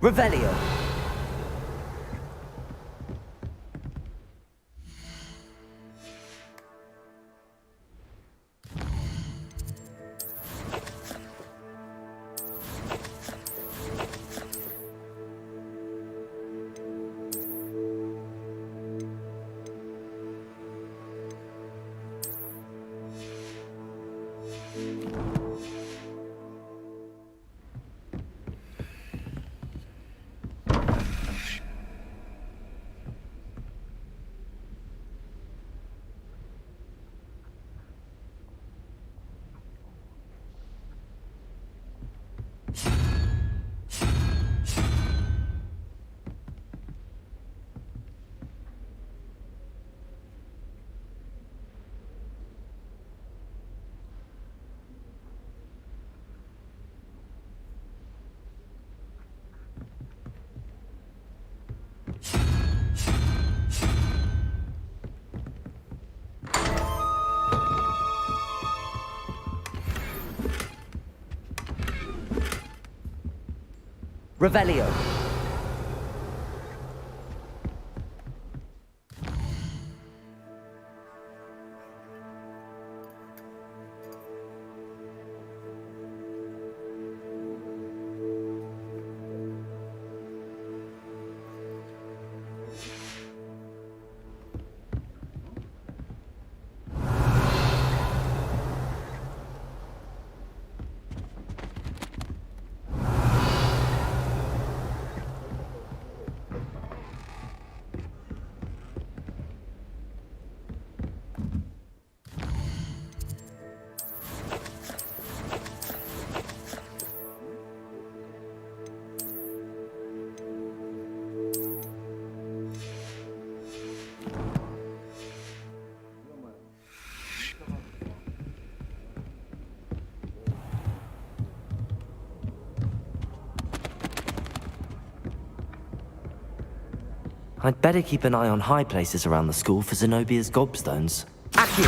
[SPEAKER 1] Revelio. Revelio. I'd better keep an eye on high places around the school for Zenobia's gobstones. Accio!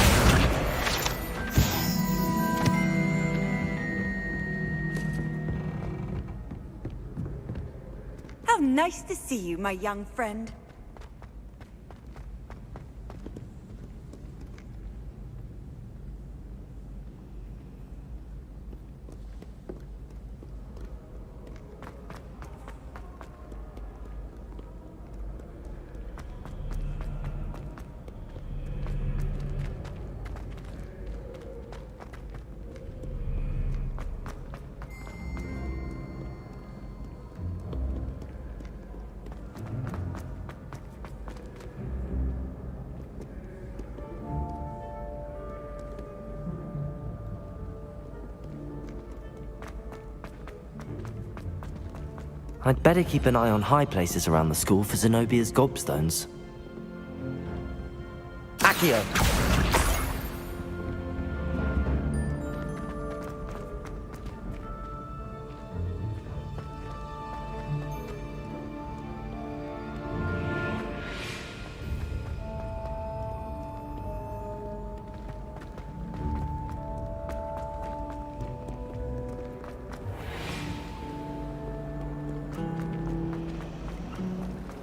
[SPEAKER 15] How nice to see you, my young friend.
[SPEAKER 1] I'd better keep an eye on high places around the school for Zenobia's gobstones. Accio!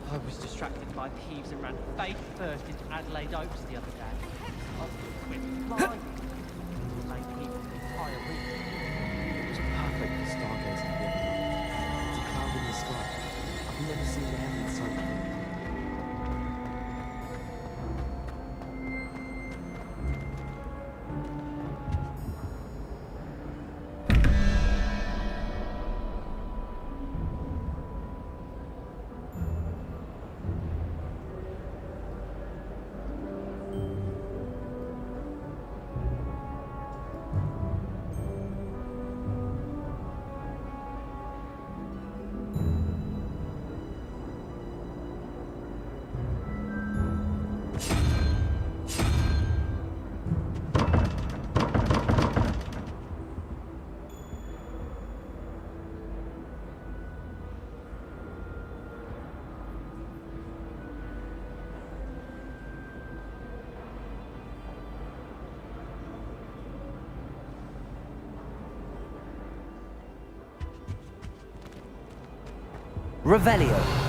[SPEAKER 13] I was distracted by thieves and ran face first into Adelaide Oaks the other day. I went flying. Made people the entire week.
[SPEAKER 18] It was perfect for stargazing the other night. It's a cloud in the sky. I've never seen the heavens so clear.
[SPEAKER 1] Revelio.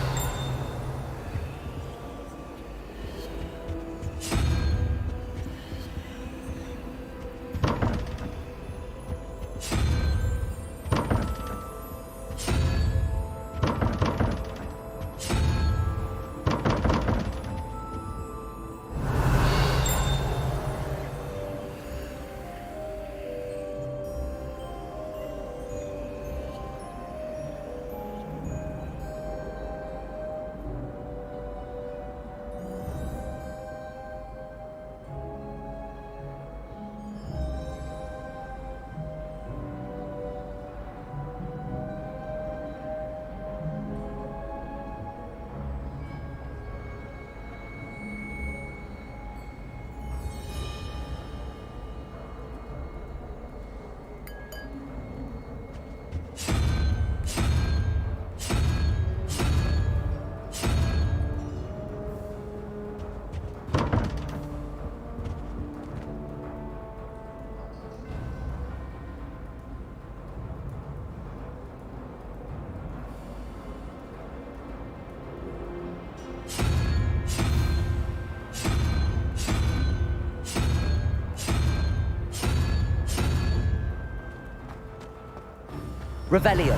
[SPEAKER 1] Revelio.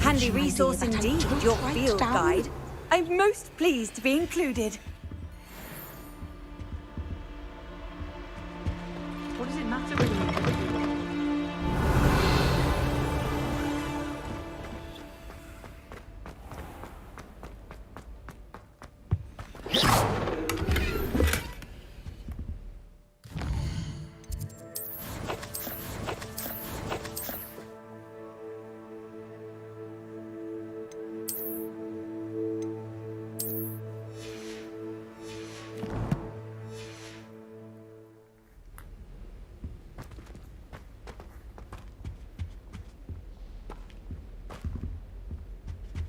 [SPEAKER 15] Handy resource indeed, your field guide. I'm most pleased to be included.
[SPEAKER 13] What does it matter whether you...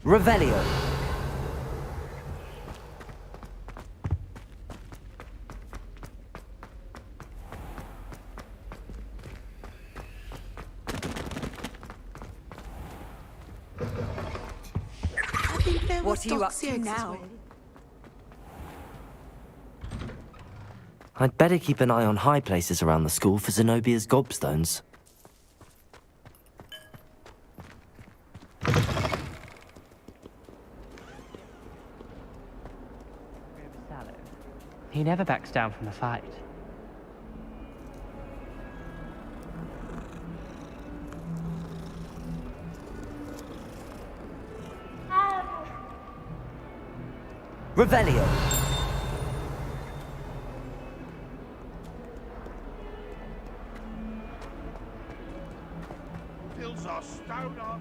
[SPEAKER 1] Revelio.
[SPEAKER 15] What are you up to now?
[SPEAKER 1] I'd better keep an eye on high places around the school for Zenobia's gobstones.
[SPEAKER 13] He never backs down from a fight.
[SPEAKER 1] Revelio.
[SPEAKER 3] Hills are stone off.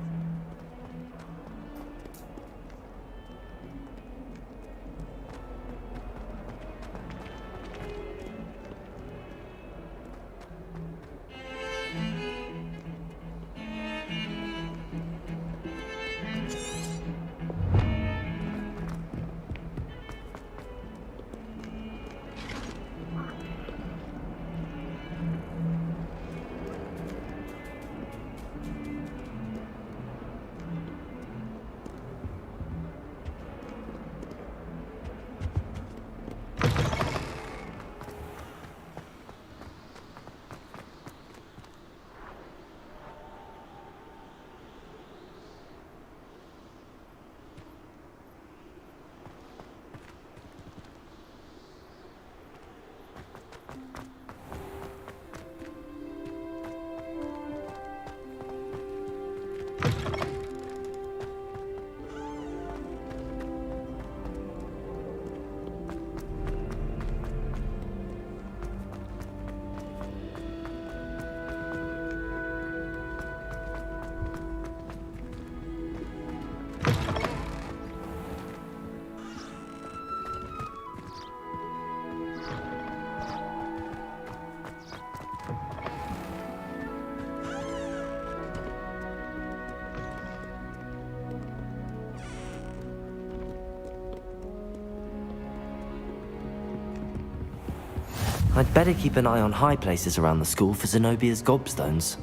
[SPEAKER 1] I'd better keep an eye on high places around the school for Zenobia's gobstones.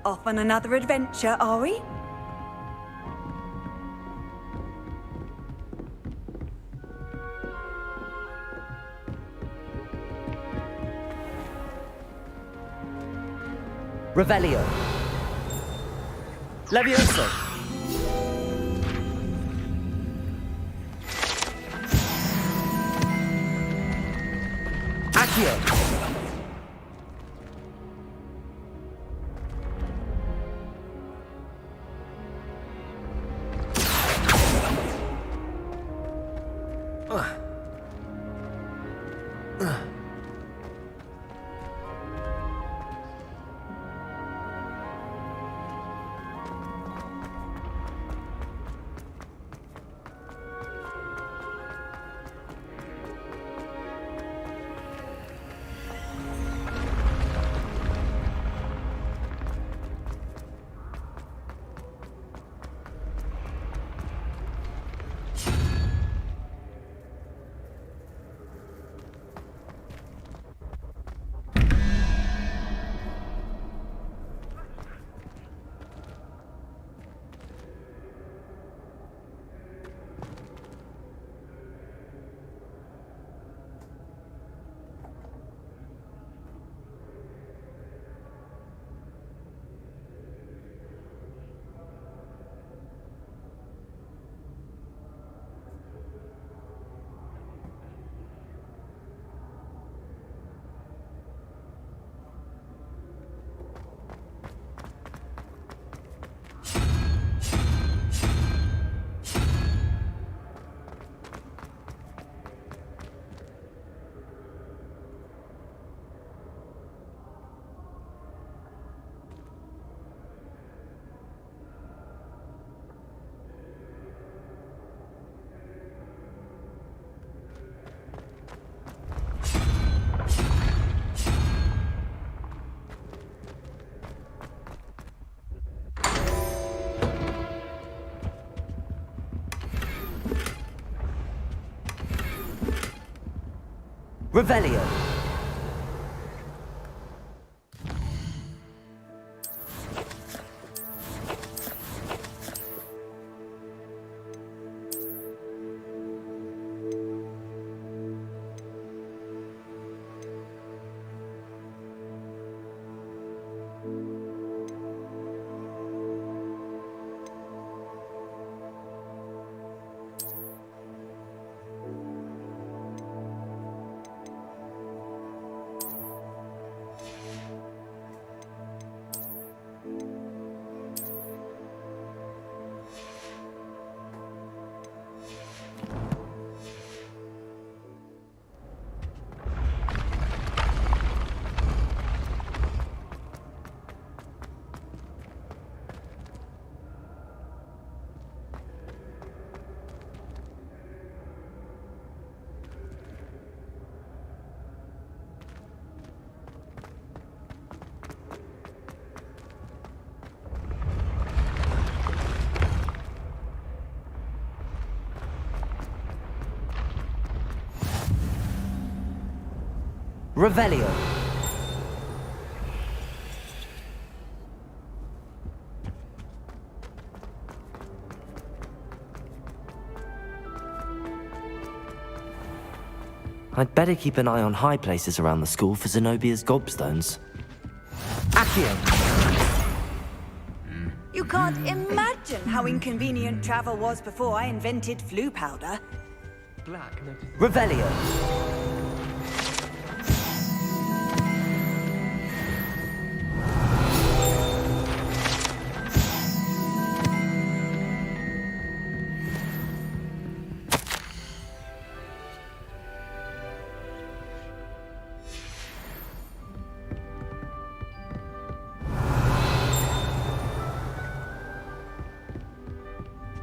[SPEAKER 15] Off on another adventure, are we?
[SPEAKER 1] Revelio. Levioso. Accio. Revelio. Revelio. I'd better keep an eye on high places around the school for Zenobia's gobstones. Accio!
[SPEAKER 15] You can't imagine how inconvenient travel was before I invented flu powder.
[SPEAKER 18] Black notices.
[SPEAKER 1] Revelio.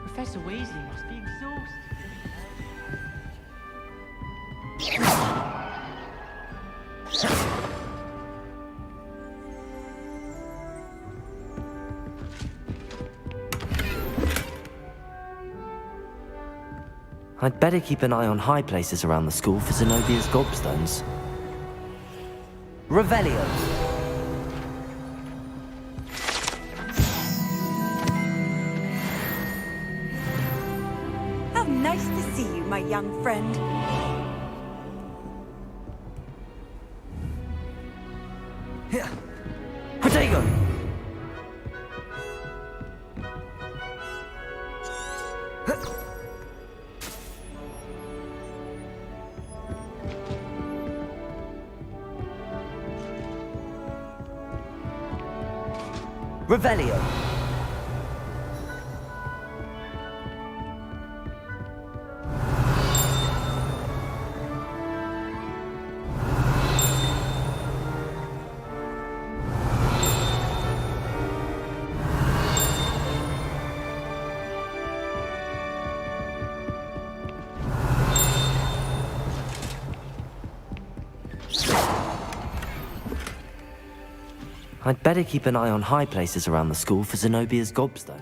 [SPEAKER 13] Professor Weasley must be exhausted.
[SPEAKER 1] I'd better keep an eye on high places around the school for Zenobia's gobstones. Revelio.
[SPEAKER 15] How nice to see you, my young friend.
[SPEAKER 1] Here. Protego. Revelio. I'd better keep an eye on high places around the school for Zenobia's gobstone.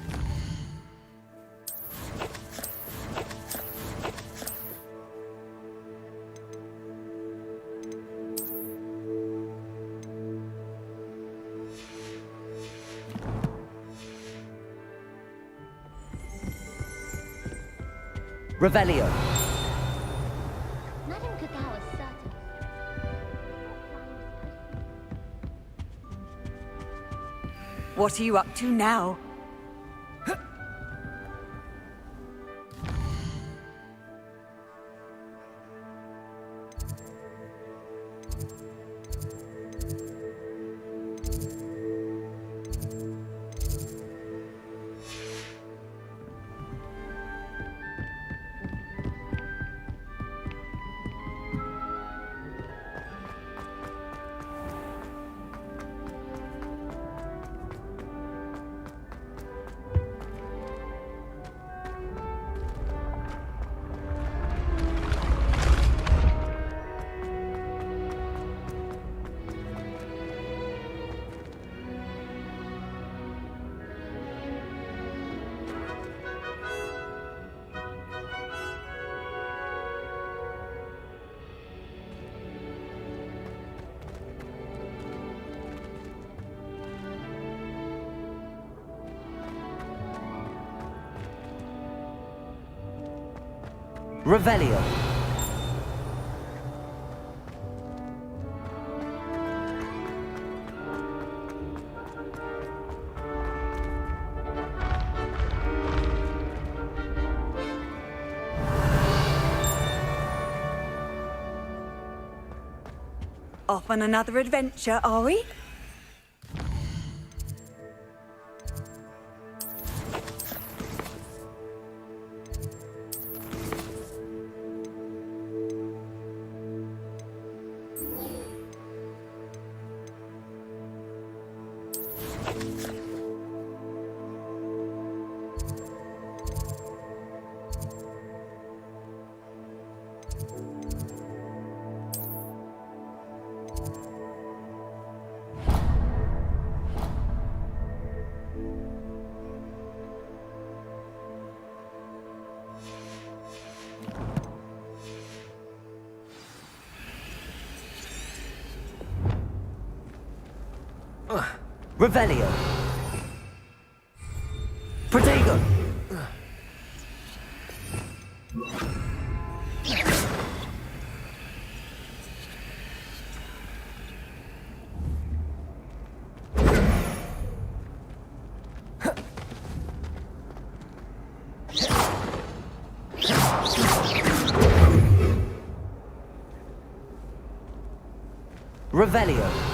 [SPEAKER 1] Revelio.
[SPEAKER 17] Madame Cacao is certain.
[SPEAKER 15] What are you up to now?
[SPEAKER 1] Revelio.
[SPEAKER 15] Off on another adventure, are we?
[SPEAKER 1] Revelio. Protego. Revelio.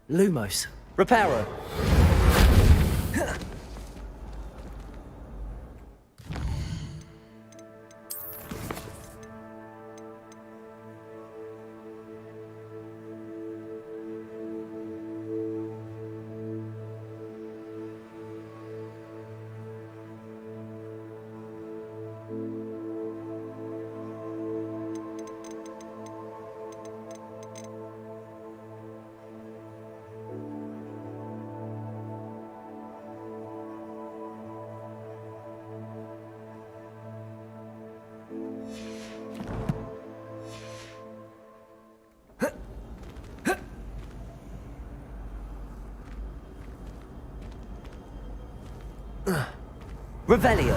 [SPEAKER 1] Lumos. Reparo. Revelio.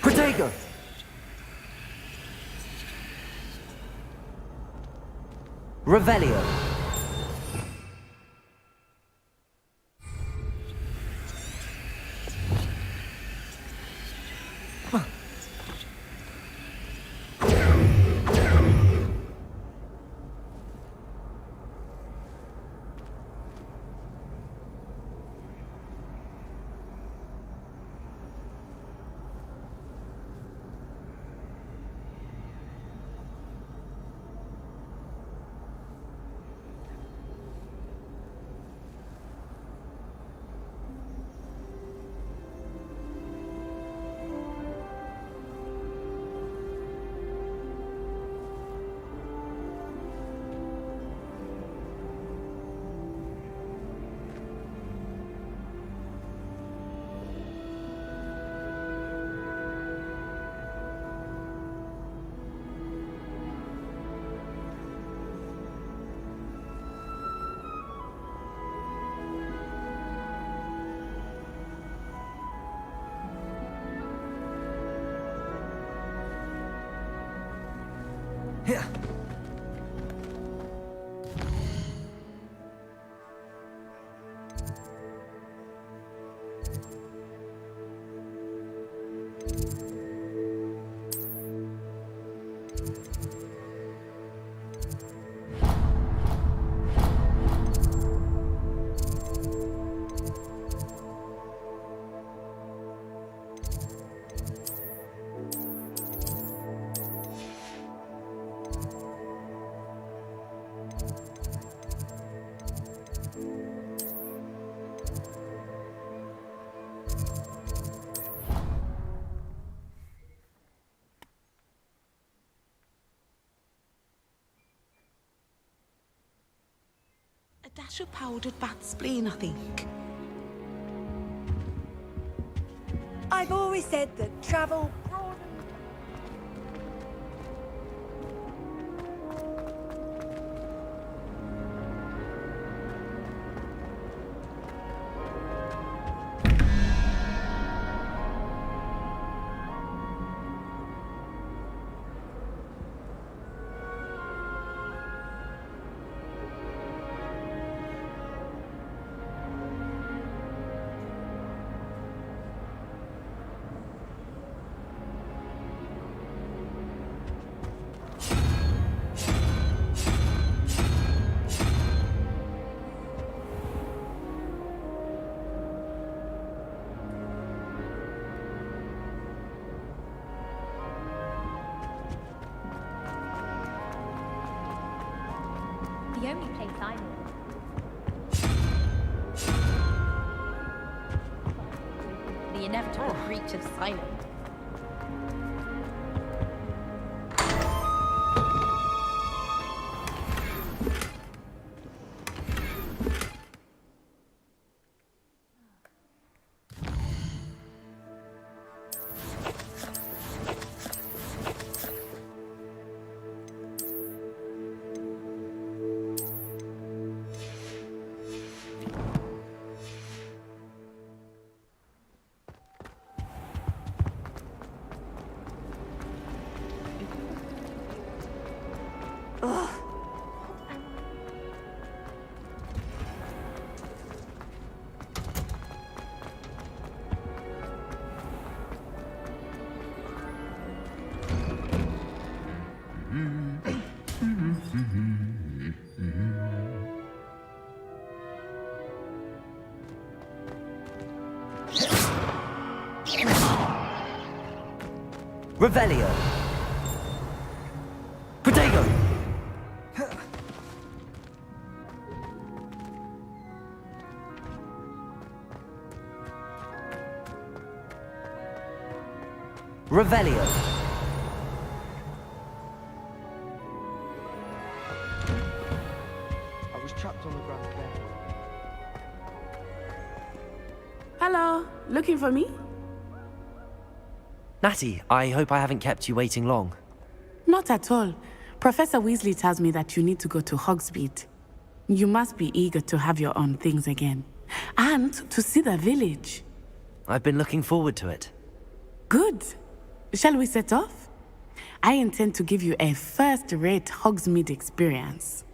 [SPEAKER 1] Protego. Revelio. Here.
[SPEAKER 7] dash of powdered bat spleen, I think.
[SPEAKER 15] I've always said that travel broadens.
[SPEAKER 10] The only place I know. The inevitable breach of silence.
[SPEAKER 1] Revelio. Protego. Revelio.
[SPEAKER 18] I was trapped on the ground there.
[SPEAKER 7] Hello, looking for me?
[SPEAKER 1] Natty, I hope I haven't kept you waiting long.
[SPEAKER 7] Not at all. Professor Weasley tells me that you need to go to Hogsmeade. You must be eager to have your own things again. And to see the village.
[SPEAKER 1] I've been looking forward to it.
[SPEAKER 7] Good. Shall we set off? I intend to give you a first-rate Hogsmeade experience.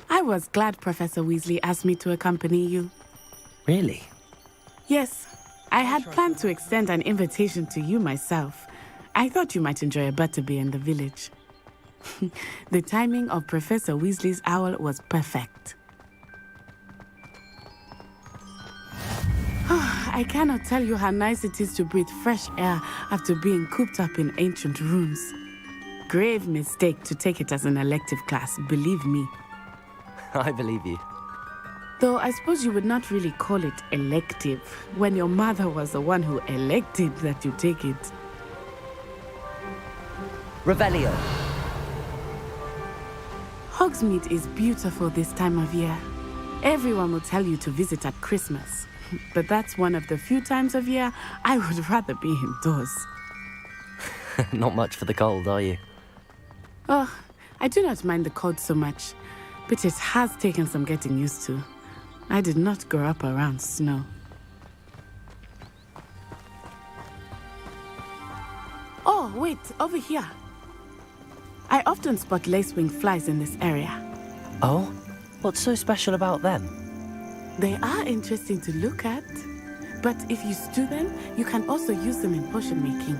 [SPEAKER 7] I was glad Professor Weasley asked me to accompany you.
[SPEAKER 1] Really?
[SPEAKER 7] Yes, I had planned to extend an invitation to you myself. I thought you might enjoy a butterbeer in the village. The timing of Professor Weasley's owl was perfect. I cannot tell you how nice it is to breathe fresh air after being cooped up in ancient rooms. Grave mistake to take it as an elective class, believe me.
[SPEAKER 1] I believe you.
[SPEAKER 7] Though I suppose you would not really call it elective when your mother was the one who elected that you take it.
[SPEAKER 1] Revelio.
[SPEAKER 7] Hogsmeade is beautiful this time of year. Everyone will tell you to visit at Christmas. But that's one of the few times of year I would rather be indoors.
[SPEAKER 1] Not much for the cold, are you?
[SPEAKER 7] Oh, I do not mind the cold so much, but it has taken some getting used to. I did not grow up around snow. Oh, wait, over here. I often spot lacewing flies in this area.
[SPEAKER 1] Oh? What's so special about them?
[SPEAKER 7] They are interesting to look at, but if you stew them, you can also use them in potion making.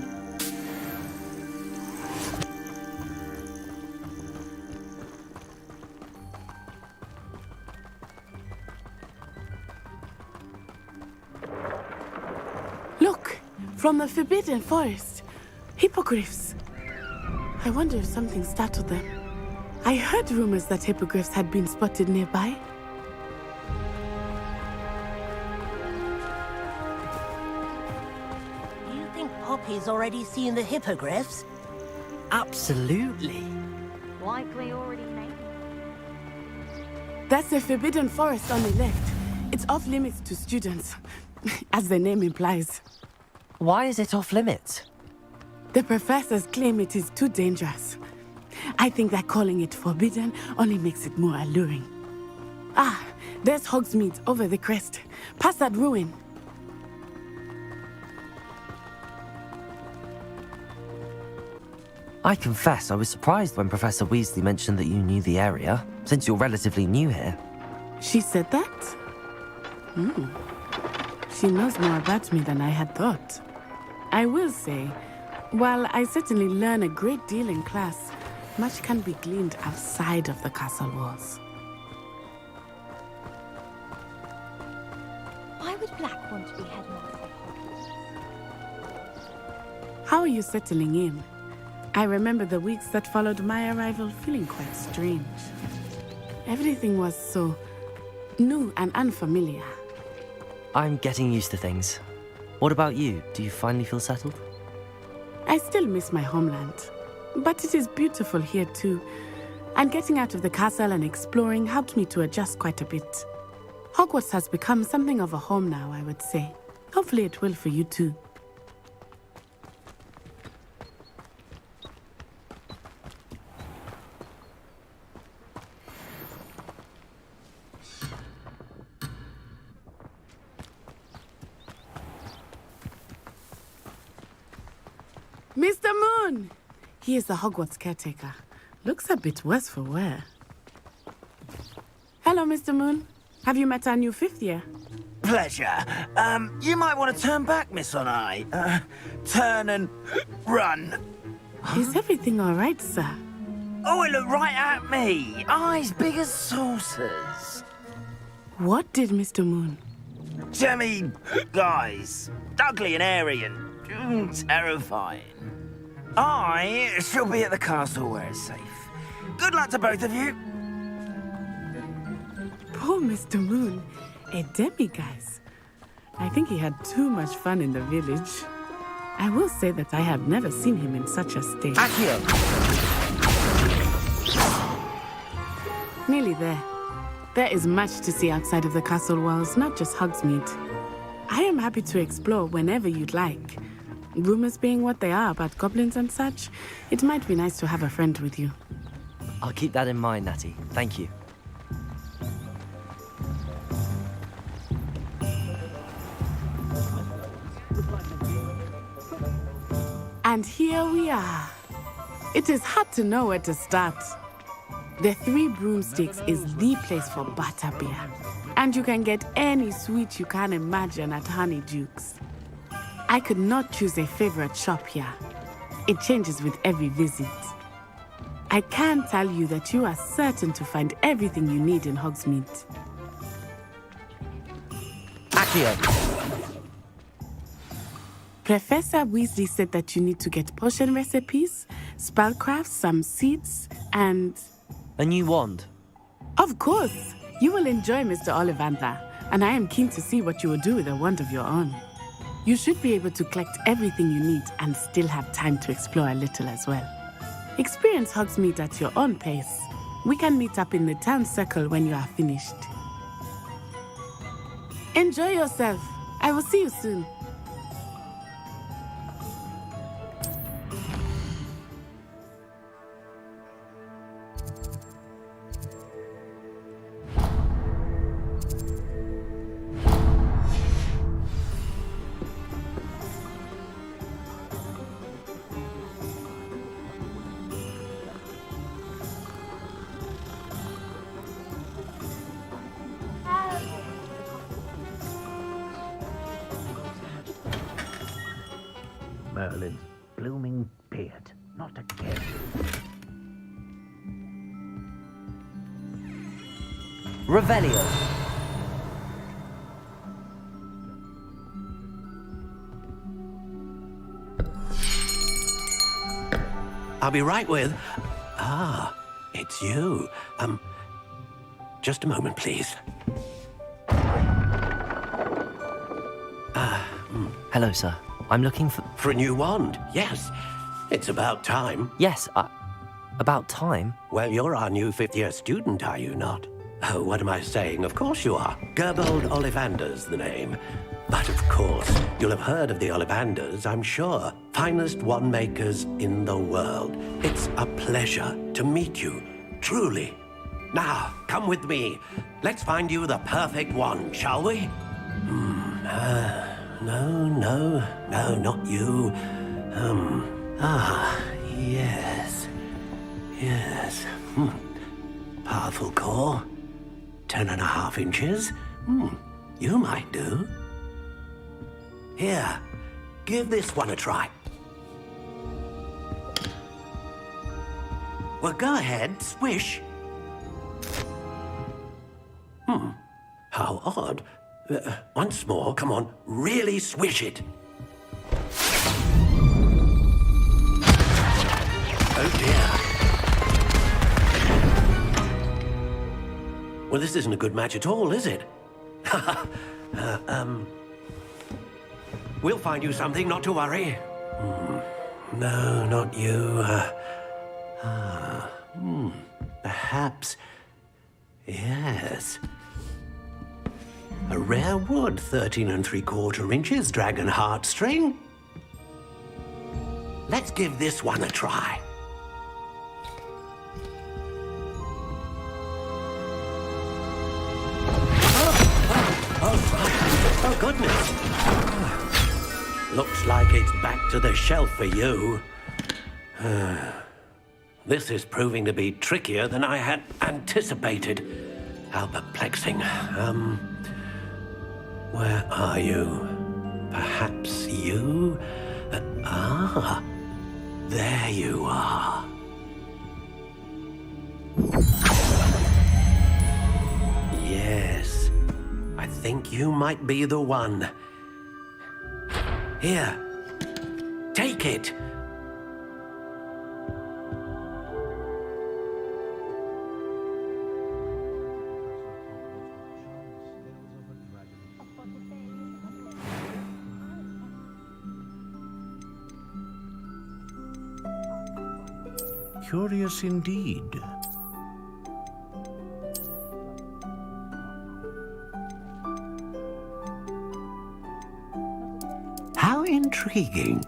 [SPEAKER 7] From the Forbidden Forest. Hippogriffs. I wonder if something startled them. I heard rumors that hippogriffs had been spotted nearby.
[SPEAKER 11] You think Poppy's already seen the hippogriffs?
[SPEAKER 1] Absolutely.
[SPEAKER 10] Likely already made.
[SPEAKER 7] That's the Forbidden Forest on the left. It's off limits to students, as the name implies.
[SPEAKER 1] Why is it off limits?
[SPEAKER 7] The professors claim it is too dangerous. I think that calling it forbidden only makes it more alluring. Ah, there's Hogsmeade over the crest, past that ruin.
[SPEAKER 1] I confess I was surprised when Professor Weasley mentioned that you knew the area, since you're relatively new here.
[SPEAKER 7] She said that? She knows more about me than I had thought. I will say, while I certainly learn a great deal in class, much can be gleaned outside of the castle walls.
[SPEAKER 10] Why would Black want to be headmaster?
[SPEAKER 7] How are you settling in? I remember the weeks that followed my arrival feeling quite strange. Everything was so new and unfamiliar.
[SPEAKER 1] I'm getting used to things. What about you? Do you finally feel settled?
[SPEAKER 7] I still miss my homeland, but it is beautiful here too. And getting out of the castle and exploring helped me to adjust quite a bit. Hogwarts has become something of a home now, I would say. Hopefully it will for you too. Mr. Moon! He is the Hogwarts caretaker. Looks a bit worse for wear. Hello, Mr. Moon. Have you met our new fifth year?
[SPEAKER 19] Pleasure. You might want to turn back, Miss On-Eye. Turn and run.
[SPEAKER 7] Is everything all right, sir?
[SPEAKER 19] Oh, it looked right at me. Eyes big as saucers.
[SPEAKER 7] What did Mr. Moon?
[SPEAKER 19] Jemmy, guys. Ugly and airy and terrifying. I shall be at the castle where it's safe. Good luck to both of you.
[SPEAKER 7] Poor Mr. Moon. A demiguise. I think he had too much fun in the village. I will say that I have never seen him in such a state.
[SPEAKER 19] Accio!
[SPEAKER 7] Nearly there. There is much to see outside of the castle walls, not just Hogsmeade. I am happy to explore whenever you'd like. Rumors being what they are about goblins and such, it might be nice to have a friend with you.
[SPEAKER 1] I'll keep that in mind, Natty. Thank you.
[SPEAKER 7] And here we are. It is hard to know where to start. The Three Broomsticks is the place for butterbeer. And you can get any sweet you can imagine at Honeyduke's. I could not choose a favorite shop here. It changes with every visit. I can tell you that you are certain to find everything you need in Hogsmeade.
[SPEAKER 1] Accio!
[SPEAKER 7] Professor Weasley said that you need to get potion recipes, spellcrafts, some seeds, and...
[SPEAKER 1] A new wand.
[SPEAKER 7] Of course! You will enjoy Mr. Ollivander, and I am keen to see what you will do with a wand of your own. You should be able to collect everything you need and still have time to explore a little as well. Experience Hogsmeade at your own pace. We can meet up in the town circle when you are finished. Enjoy yourself. I will see you soon.
[SPEAKER 2] Merlin's blooming beard. Not again.
[SPEAKER 1] Revelio.
[SPEAKER 8] I'll be right with... Ah, it's you. Just a moment, please.
[SPEAKER 1] Hello, sir. I'm looking for...
[SPEAKER 8] For a new wand, yes. It's about time.
[SPEAKER 1] Yes, about time?
[SPEAKER 8] Well, you're our new fifth-year student, are you not? Oh, what am I saying? Of course you are. Gerbold Ollivander's the name. But of course, you'll have heard of the Ollivanders, I'm sure. Finest wand makers in the world. It's a pleasure to meet you, truly. Now, come with me. Let's find you the perfect wand, shall we? No, not you. Yes. Powerful core. 10.5 inches. You might do. Here, give this one a try. Well, go ahead, swish. How odd. Once more, come on, really swish it. Oh dear. Well, this isn't a good match at all, is it? We'll find you something, not to worry. No, not you. Perhaps... Yes. A rare wood, 13 3/4 inches, dragon heartstring. Let's give this one a try. Oh, goodness. Looks like it's back to the shelf for you. This is proving to be trickier than I had anticipated. How perplexing. Where are you? Perhaps you? There you are. Yes, I think you might be the one. Here, take it.
[SPEAKER 20] Curious indeed.
[SPEAKER 8] How intriguing.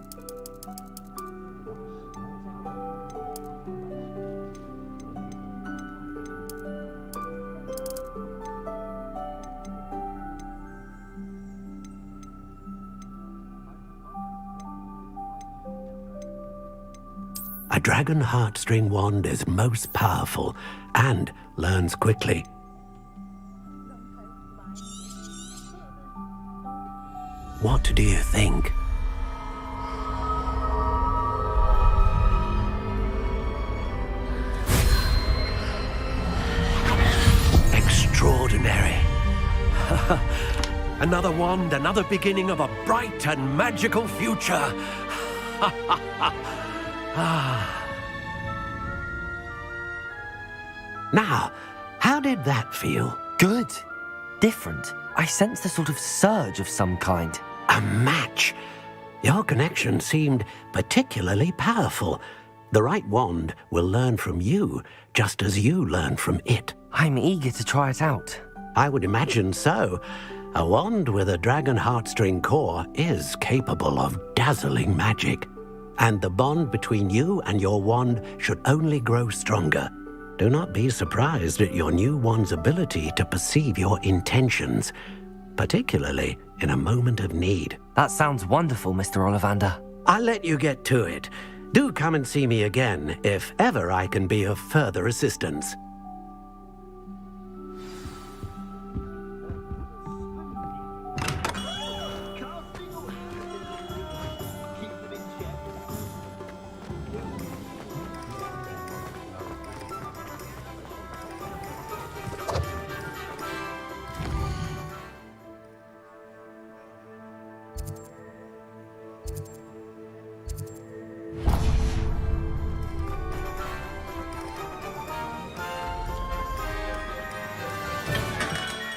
[SPEAKER 8] A dragon heartstring wand is most powerful and learns quickly. What do you think? Extraordinary. Another wand, another beginning of a bright and magical future. Now, how did that feel?
[SPEAKER 1] Good. Different. I sensed a sort of surge of some kind.
[SPEAKER 8] A match. Your connection seemed particularly powerful. The right wand will learn from you, just as you learn from it.
[SPEAKER 1] I'm eager to try it out.
[SPEAKER 8] I would imagine so. A wand with a dragon heartstring core is capable of dazzling magic. And the bond between you and your wand should only grow stronger. Do not be surprised at your new wand's ability to perceive your intentions, particularly in a moment of need.
[SPEAKER 1] That sounds wonderful, Mr. Ollivander.
[SPEAKER 8] I'll let you get to it. Do come and see me again if ever I can be of further assistance.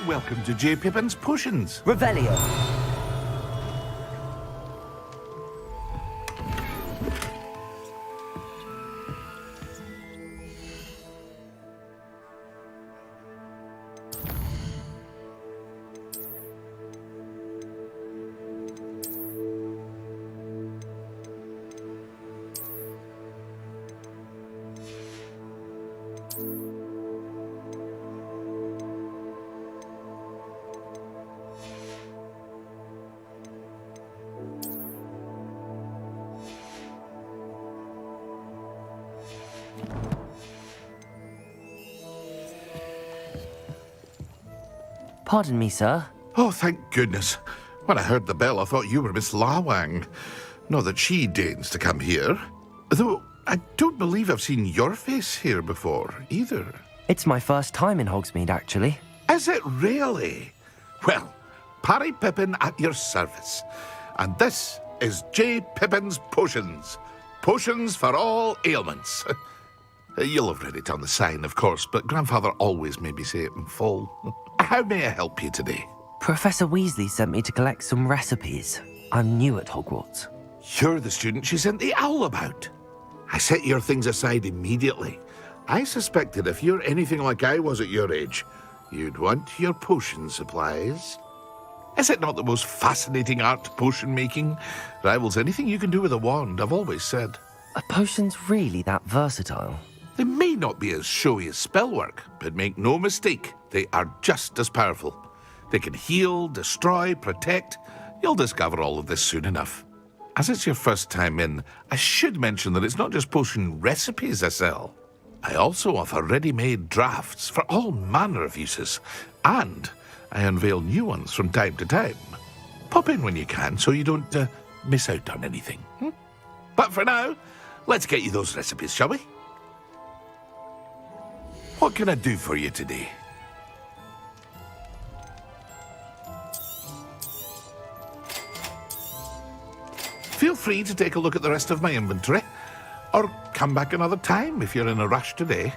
[SPEAKER 3] Welcome to J. Pippin's Potions.
[SPEAKER 1] Revelio. Pardon me, sir.
[SPEAKER 3] Oh, thank goodness. When I heard the bell, I thought you were Miss Lawang. Not that she deigns to come here. Though I don't believe I've seen your face here before, either.
[SPEAKER 1] It's my first time in Hogsmeade, actually.
[SPEAKER 3] Is it really? Well, Parry Pippin at your service. And this is J. Pippin's Potions. Potions for all ailments. You'll have read it on the sign, of course, but Grandfather always made me say it in full. How may I help you today?
[SPEAKER 1] Professor Weasley sent me to collect some recipes. I'm new at Hogwarts.
[SPEAKER 3] You're the student she sent the owl about. I set your things aside immediately. I suspected if you're anything like I was at your age, you'd want your potion supplies. Is it not the most fascinating art, potion making? Rivals anything you can do with a wand, I've always said.
[SPEAKER 1] Are potions really that versatile?
[SPEAKER 3] They may not be as showy as spellwork, but make no mistake, they are just as powerful. They can heal, destroy, protect. You'll discover all of this soon enough. As it's your first time in, I should mention that it's not just potion recipes I sell. I also offer ready-made drafts for all manner of uses, and I unveil new ones from time to time. Pop in when you can so you don't miss out on anything. But for now, let's get you those recipes, shall we? What can I do for you today? Feel free to take a look at the rest of my inventory, or come back another time if you're in a rush today.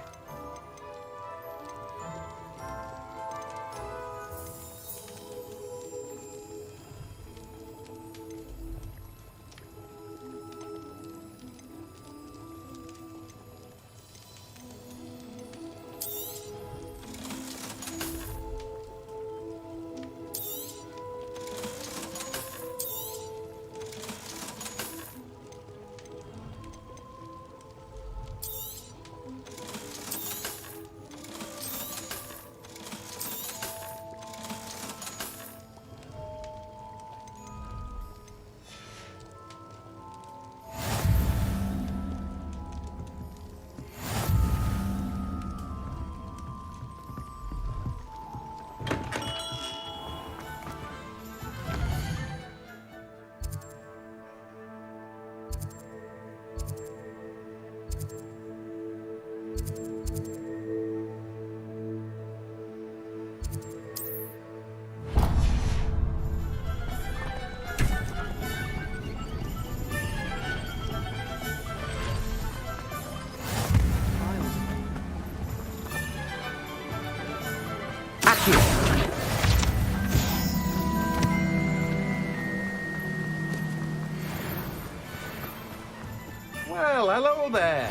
[SPEAKER 20] Well, hello there.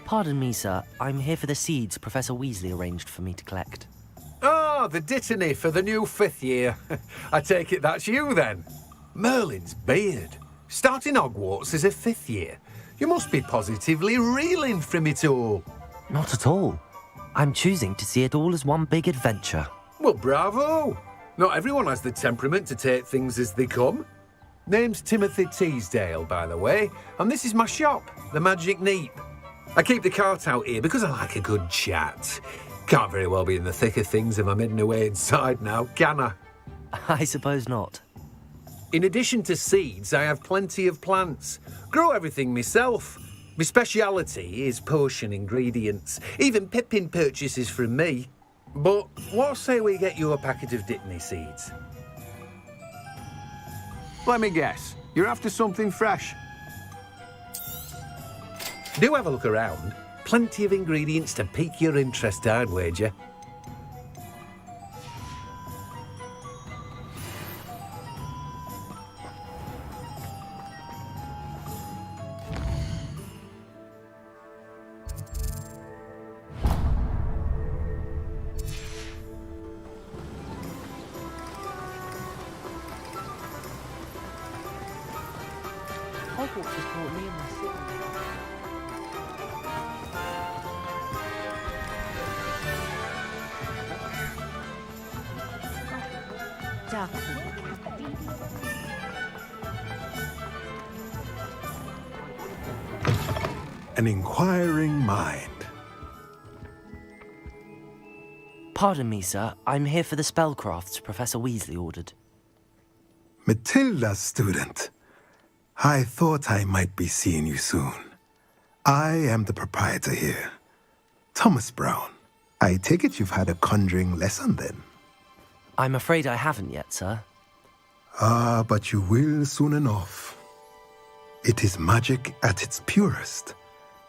[SPEAKER 1] Pardon me, sir. I'm here for the seeds Professor Weasley arranged for me to collect.
[SPEAKER 20] Oh, the dittany for the new 5th year. I take it that's you, then. Merlin's beard. Starting Hogwarts as a 5th year. You must be positively reeling from it all.
[SPEAKER 1] Not at all. I'm choosing to see it all as one big adventure.
[SPEAKER 20] Well, bravo. Not everyone has the temperament to take things as they come. Name's Timothy Teasdale, by the way, and this is my shop, the Magic Neep. I keep the cart out here because I like a good chat. Can't very well be in the thick of things if I'm hidden away inside now, can I?
[SPEAKER 1] I suppose not.
[SPEAKER 20] In addition to seeds, I have plenty of plants. Grow everything myself. My speciality is potion ingredients. Even Pippin purchases from me. But what say we get you a packet of Dittany seeds?
[SPEAKER 21] Let me guess. You're after something fresh.
[SPEAKER 20] Do have a look around. Plenty of ingredients to pique your interest, I'd wager.
[SPEAKER 18] Hogwarts has brought me and my siblings.
[SPEAKER 21] An inquiring mind.
[SPEAKER 1] Pardon me, sir. I'm here for the spellcrafts Professor Weasley ordered.
[SPEAKER 21] Matilda's student. I thought I might be seeing you soon. I am the proprietor here, Thomas Brown. I take it you've had a conjuring lesson then?
[SPEAKER 1] I'm afraid I haven't yet, sir.
[SPEAKER 21] Ah, but you will soon enough. It is magic at its purest,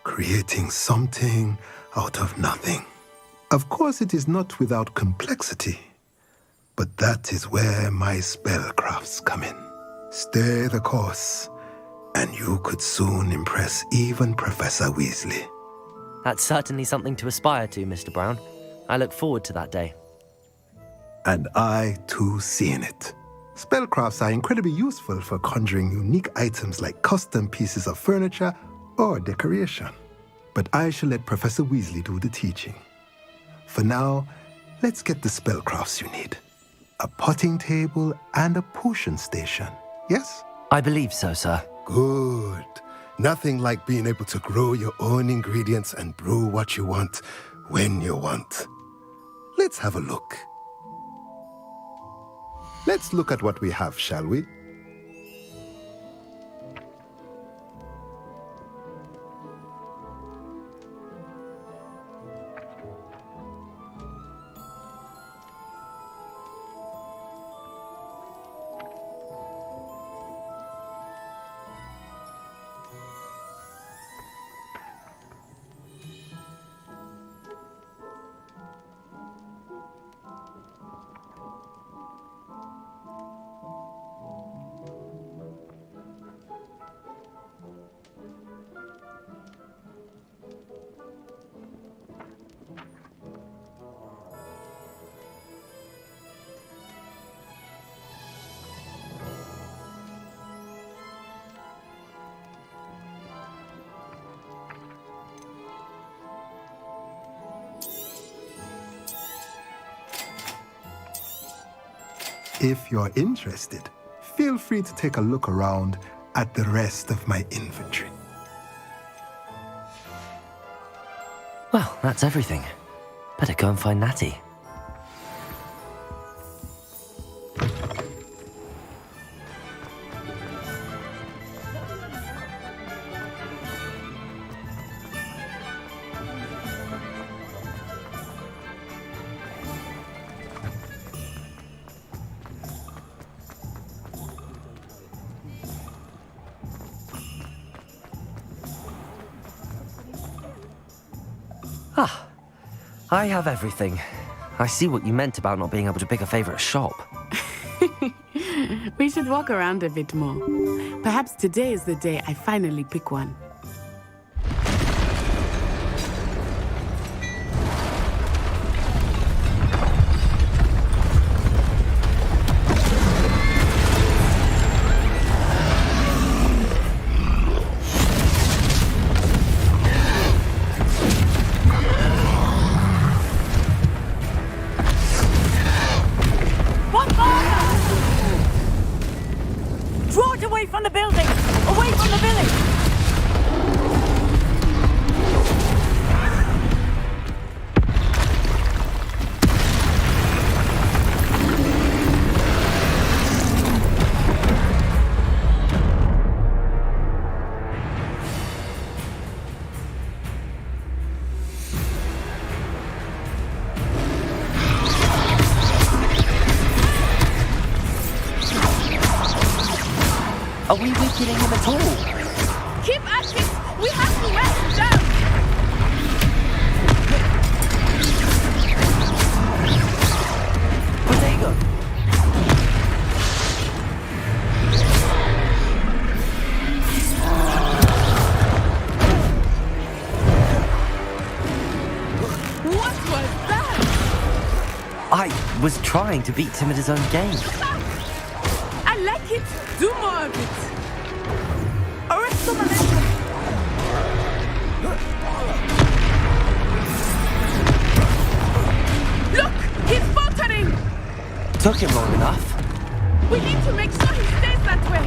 [SPEAKER 21] creating something out of nothing. Of course, it is not without complexity, but that is where my spellcrafts come in. Stay the course, and you could soon impress even Professor Weasley.
[SPEAKER 1] That's certainly something to aspire to, Mr. Brown. I look forward to that day.
[SPEAKER 21] And I, too, see in it. Spellcrafts are incredibly useful for conjuring unique items like custom pieces of furniture or decoration. But I shall let Professor Weasley do the teaching. For now, let's get the spellcrafts you need. A potting table and a potion station, yes?
[SPEAKER 1] I believe so, sir.
[SPEAKER 21] Good. Nothing like being able to grow your own ingredients and brew what you want when you want. Let's have a look. Let's look at what we have, shall we? If you're interested, feel free to take a look around at the rest of my inventory.
[SPEAKER 1] Well, that's everything. Better go and find Natty. Ah, I have everything. I see what you meant about not being able to pick a favorite shop.
[SPEAKER 7] We should walk around a bit more. Perhaps today is the day I finally pick one.
[SPEAKER 15] Draw it away from the building! Away from the village!
[SPEAKER 1] Are we weakening him at all?
[SPEAKER 14] Keep at it! We have to wear him down!
[SPEAKER 1] was trying to beat him at his own game.
[SPEAKER 7] I like it. Do more of it. Arresto momentum. Look! He's faltering!
[SPEAKER 1] Took him long enough.
[SPEAKER 7] We need to make sure he stays that way.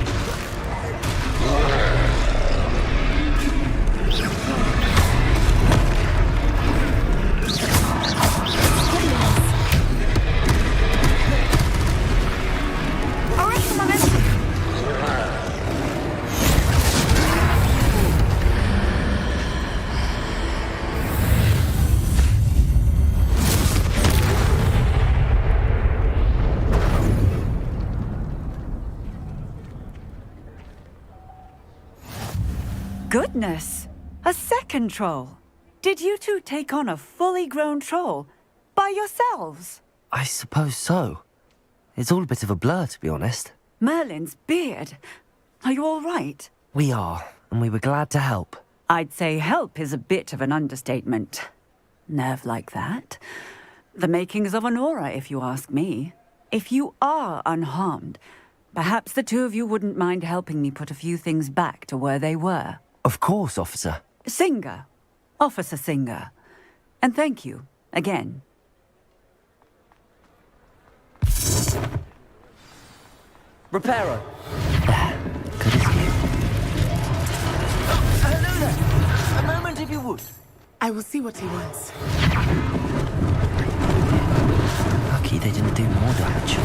[SPEAKER 7] Arresto momentum.
[SPEAKER 15] Goodness! A second troll. Did you two take on a fully grown troll by yourselves?
[SPEAKER 1] I suppose so. It's all a bit of a blur, to be honest.
[SPEAKER 15] Merlin's beard. Are you all right?
[SPEAKER 1] We are, and we were glad to help.
[SPEAKER 15] I'd say help is a bit of an understatement. Nerve like that. The makings of an aura, if you ask me. If you are unharmed, perhaps the two of you wouldn't mind helping me put a few things back to where they were.
[SPEAKER 1] Of course, officer.
[SPEAKER 15] Singer. Officer Singer. And thank you, again.
[SPEAKER 19] Reparo.
[SPEAKER 1] Good as new.
[SPEAKER 19] Hello there. A moment if you would.
[SPEAKER 7] I will see what he wants.
[SPEAKER 1] Lucky they didn't do more damage.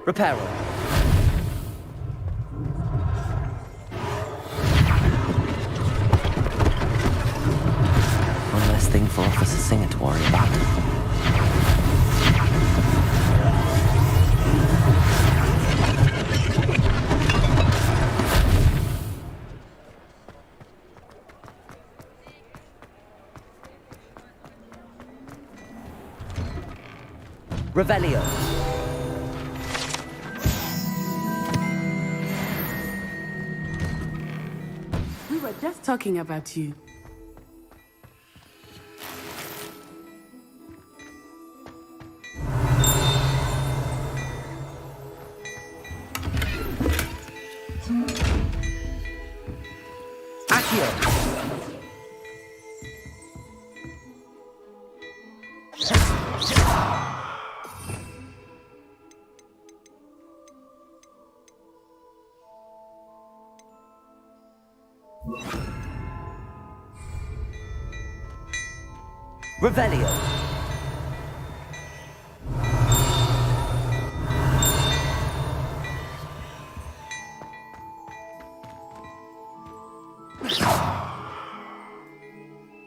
[SPEAKER 19] Reparo.
[SPEAKER 1] One less thing for Officer Singer to worry about.
[SPEAKER 19] Revelio.
[SPEAKER 7] We were just talking about you.
[SPEAKER 19] Accio. Revelio.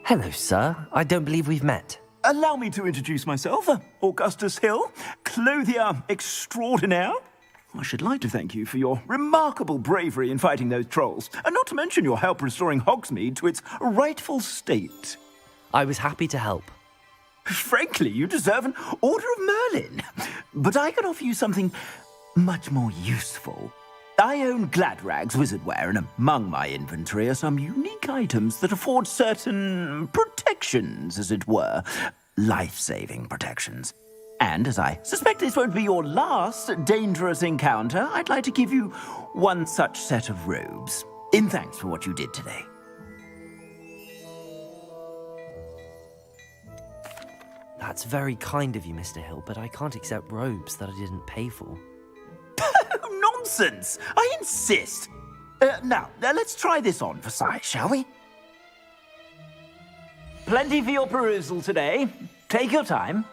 [SPEAKER 1] Hello, sir. I don't believe we've met.
[SPEAKER 5] Allow me to introduce myself, Augustus Hill, clothier extraordinaire. I should like to thank you for your remarkable bravery in fighting those trolls, and not to mention your help restoring Hogsmeade to its rightful state.
[SPEAKER 1] I was happy to help.
[SPEAKER 5] Frankly, you deserve an Order of Merlin. But I can offer you something much more useful. I own Gladrag's wizardware, and among my inventory are some unique items that afford certain protections, as it were. Life-saving protections. And as I suspect this won't be your last dangerous encounter, I'd like to give you one such set of robes, in thanks for what you did today.
[SPEAKER 1] That's very kind of you, Mr. Hill, but I can't accept robes that I didn't pay for.
[SPEAKER 5] Nonsense! I insist! Now, let's try this on for size, shall we? Plenty for your perusal today. Take your time.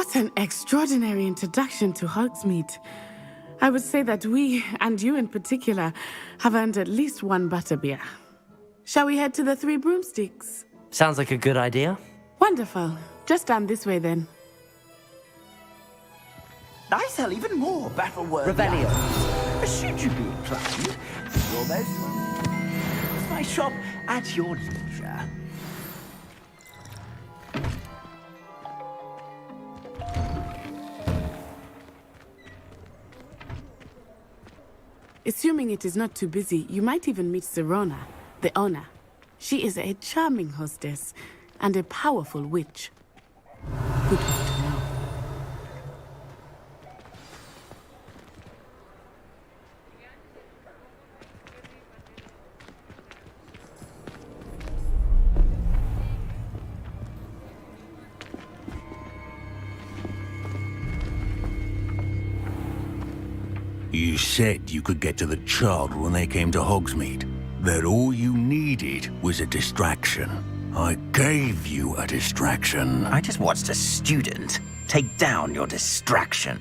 [SPEAKER 7] What an extraordinary introduction to Hogsmeade. I would say that we, and you in particular, have earned at least one butterbeer. Shall we head to the Three Broomsticks?
[SPEAKER 1] Sounds like a good idea.
[SPEAKER 7] Wonderful. Just down this way then.
[SPEAKER 5] I sell even more battle-worthy
[SPEAKER 19] Revelio.
[SPEAKER 5] items. Should you be inclined, you're most welcome. It's my shop at your leisure.
[SPEAKER 7] Assuming it is not too busy, you might even meet Sirona, the owner. She is a charming hostess and a powerful witch. Good one to know.
[SPEAKER 12] You said you could get to the child when they came to Hogsmeade. That all you needed was a distraction. I gave you a distraction.
[SPEAKER 19] I just watched a student take down your distraction.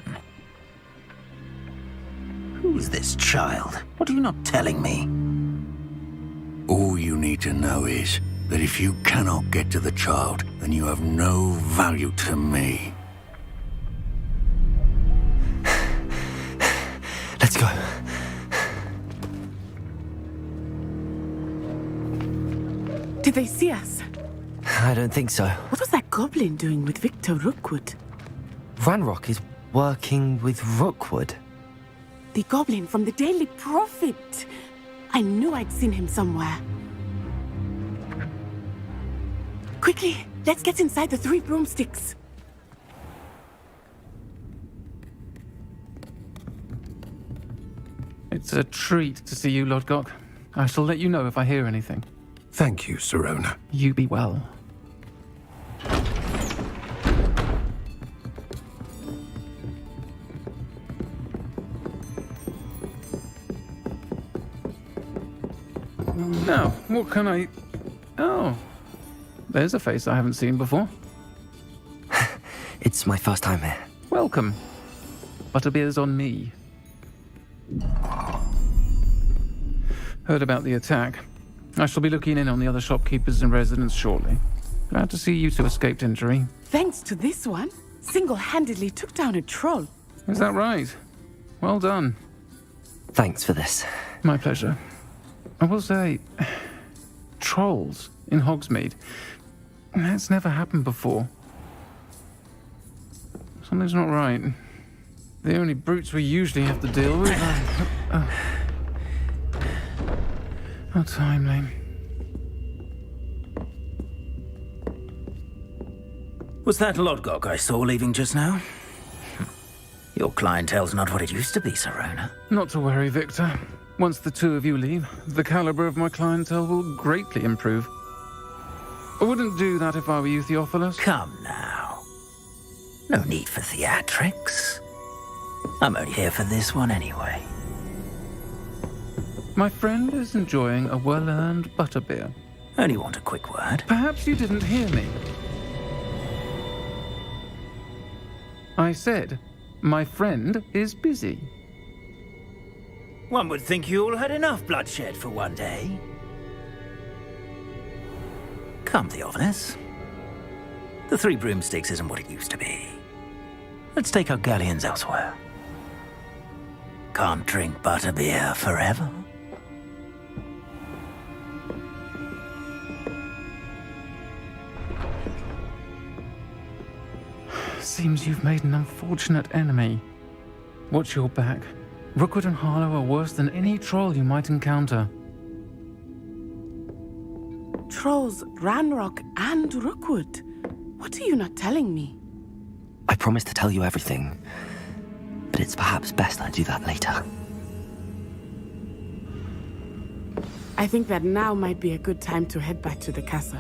[SPEAKER 19] Who's this child? What are you not telling me?
[SPEAKER 12] All you need to know is that if you cannot get to the child, then you have no value to me.
[SPEAKER 1] Let's go.
[SPEAKER 7] Did they see us?
[SPEAKER 1] I don't think so.
[SPEAKER 7] What was that goblin doing with Victor Rookwood?
[SPEAKER 1] Ranrock is working with Rookwood.
[SPEAKER 7] The goblin from the Daily Prophet. I knew I'd seen him somewhere. Quickly, let's get inside the Three Broomsticks.
[SPEAKER 22] It's a treat to see you, Lodgok. I shall let you know if I hear anything.
[SPEAKER 21] Thank you, Sirona.
[SPEAKER 22] You be well. Now, what can I... Oh, there's a face I haven't seen before.
[SPEAKER 1] It's my first time here.
[SPEAKER 22] Welcome. Butterbeer's on me. Heard about the attack. I shall be looking in on the other shopkeepers and residents shortly. Glad to see you two escaped injury.
[SPEAKER 7] Thanks to this one, single-handedly took down a troll.
[SPEAKER 22] Is that right? Well done.
[SPEAKER 1] Thanks for this.
[SPEAKER 22] My pleasure. I will say, trolls in Hogsmeade. That's never happened before. Something's not right. The only brutes we usually have to deal with are... How timely.
[SPEAKER 19] Was that Lodgok I saw leaving just now? Your clientele's not what it used to be, Sirona.
[SPEAKER 22] Not to worry, Victor. Once the two of you leave, the caliber of my clientele will greatly improve. I wouldn't do that if I were you, Theophilus.
[SPEAKER 19] Come now. No need for theatrics. I'm only here for this one anyway.
[SPEAKER 22] My friend is enjoying a well-earned butterbeer.
[SPEAKER 19] Only want a quick word.
[SPEAKER 22] Perhaps you didn't hear me. I said, my friend is busy.
[SPEAKER 19] One would think you all had enough bloodshed for one day. Come, Theophilus. The Three Broomsticks isn't what it used to be. Let's take our galleons elsewhere. Can't drink butterbeer forever.
[SPEAKER 22] Seems you've made an unfortunate enemy. Watch your back. Rookwood and Harlow are worse than any troll you might encounter.
[SPEAKER 7] Trolls, Ranrock, and Rookwood. What are you not telling me?
[SPEAKER 1] I promised to tell you everything, but it's perhaps best I do that later.
[SPEAKER 7] I think that now might be a good time to head back to the castle.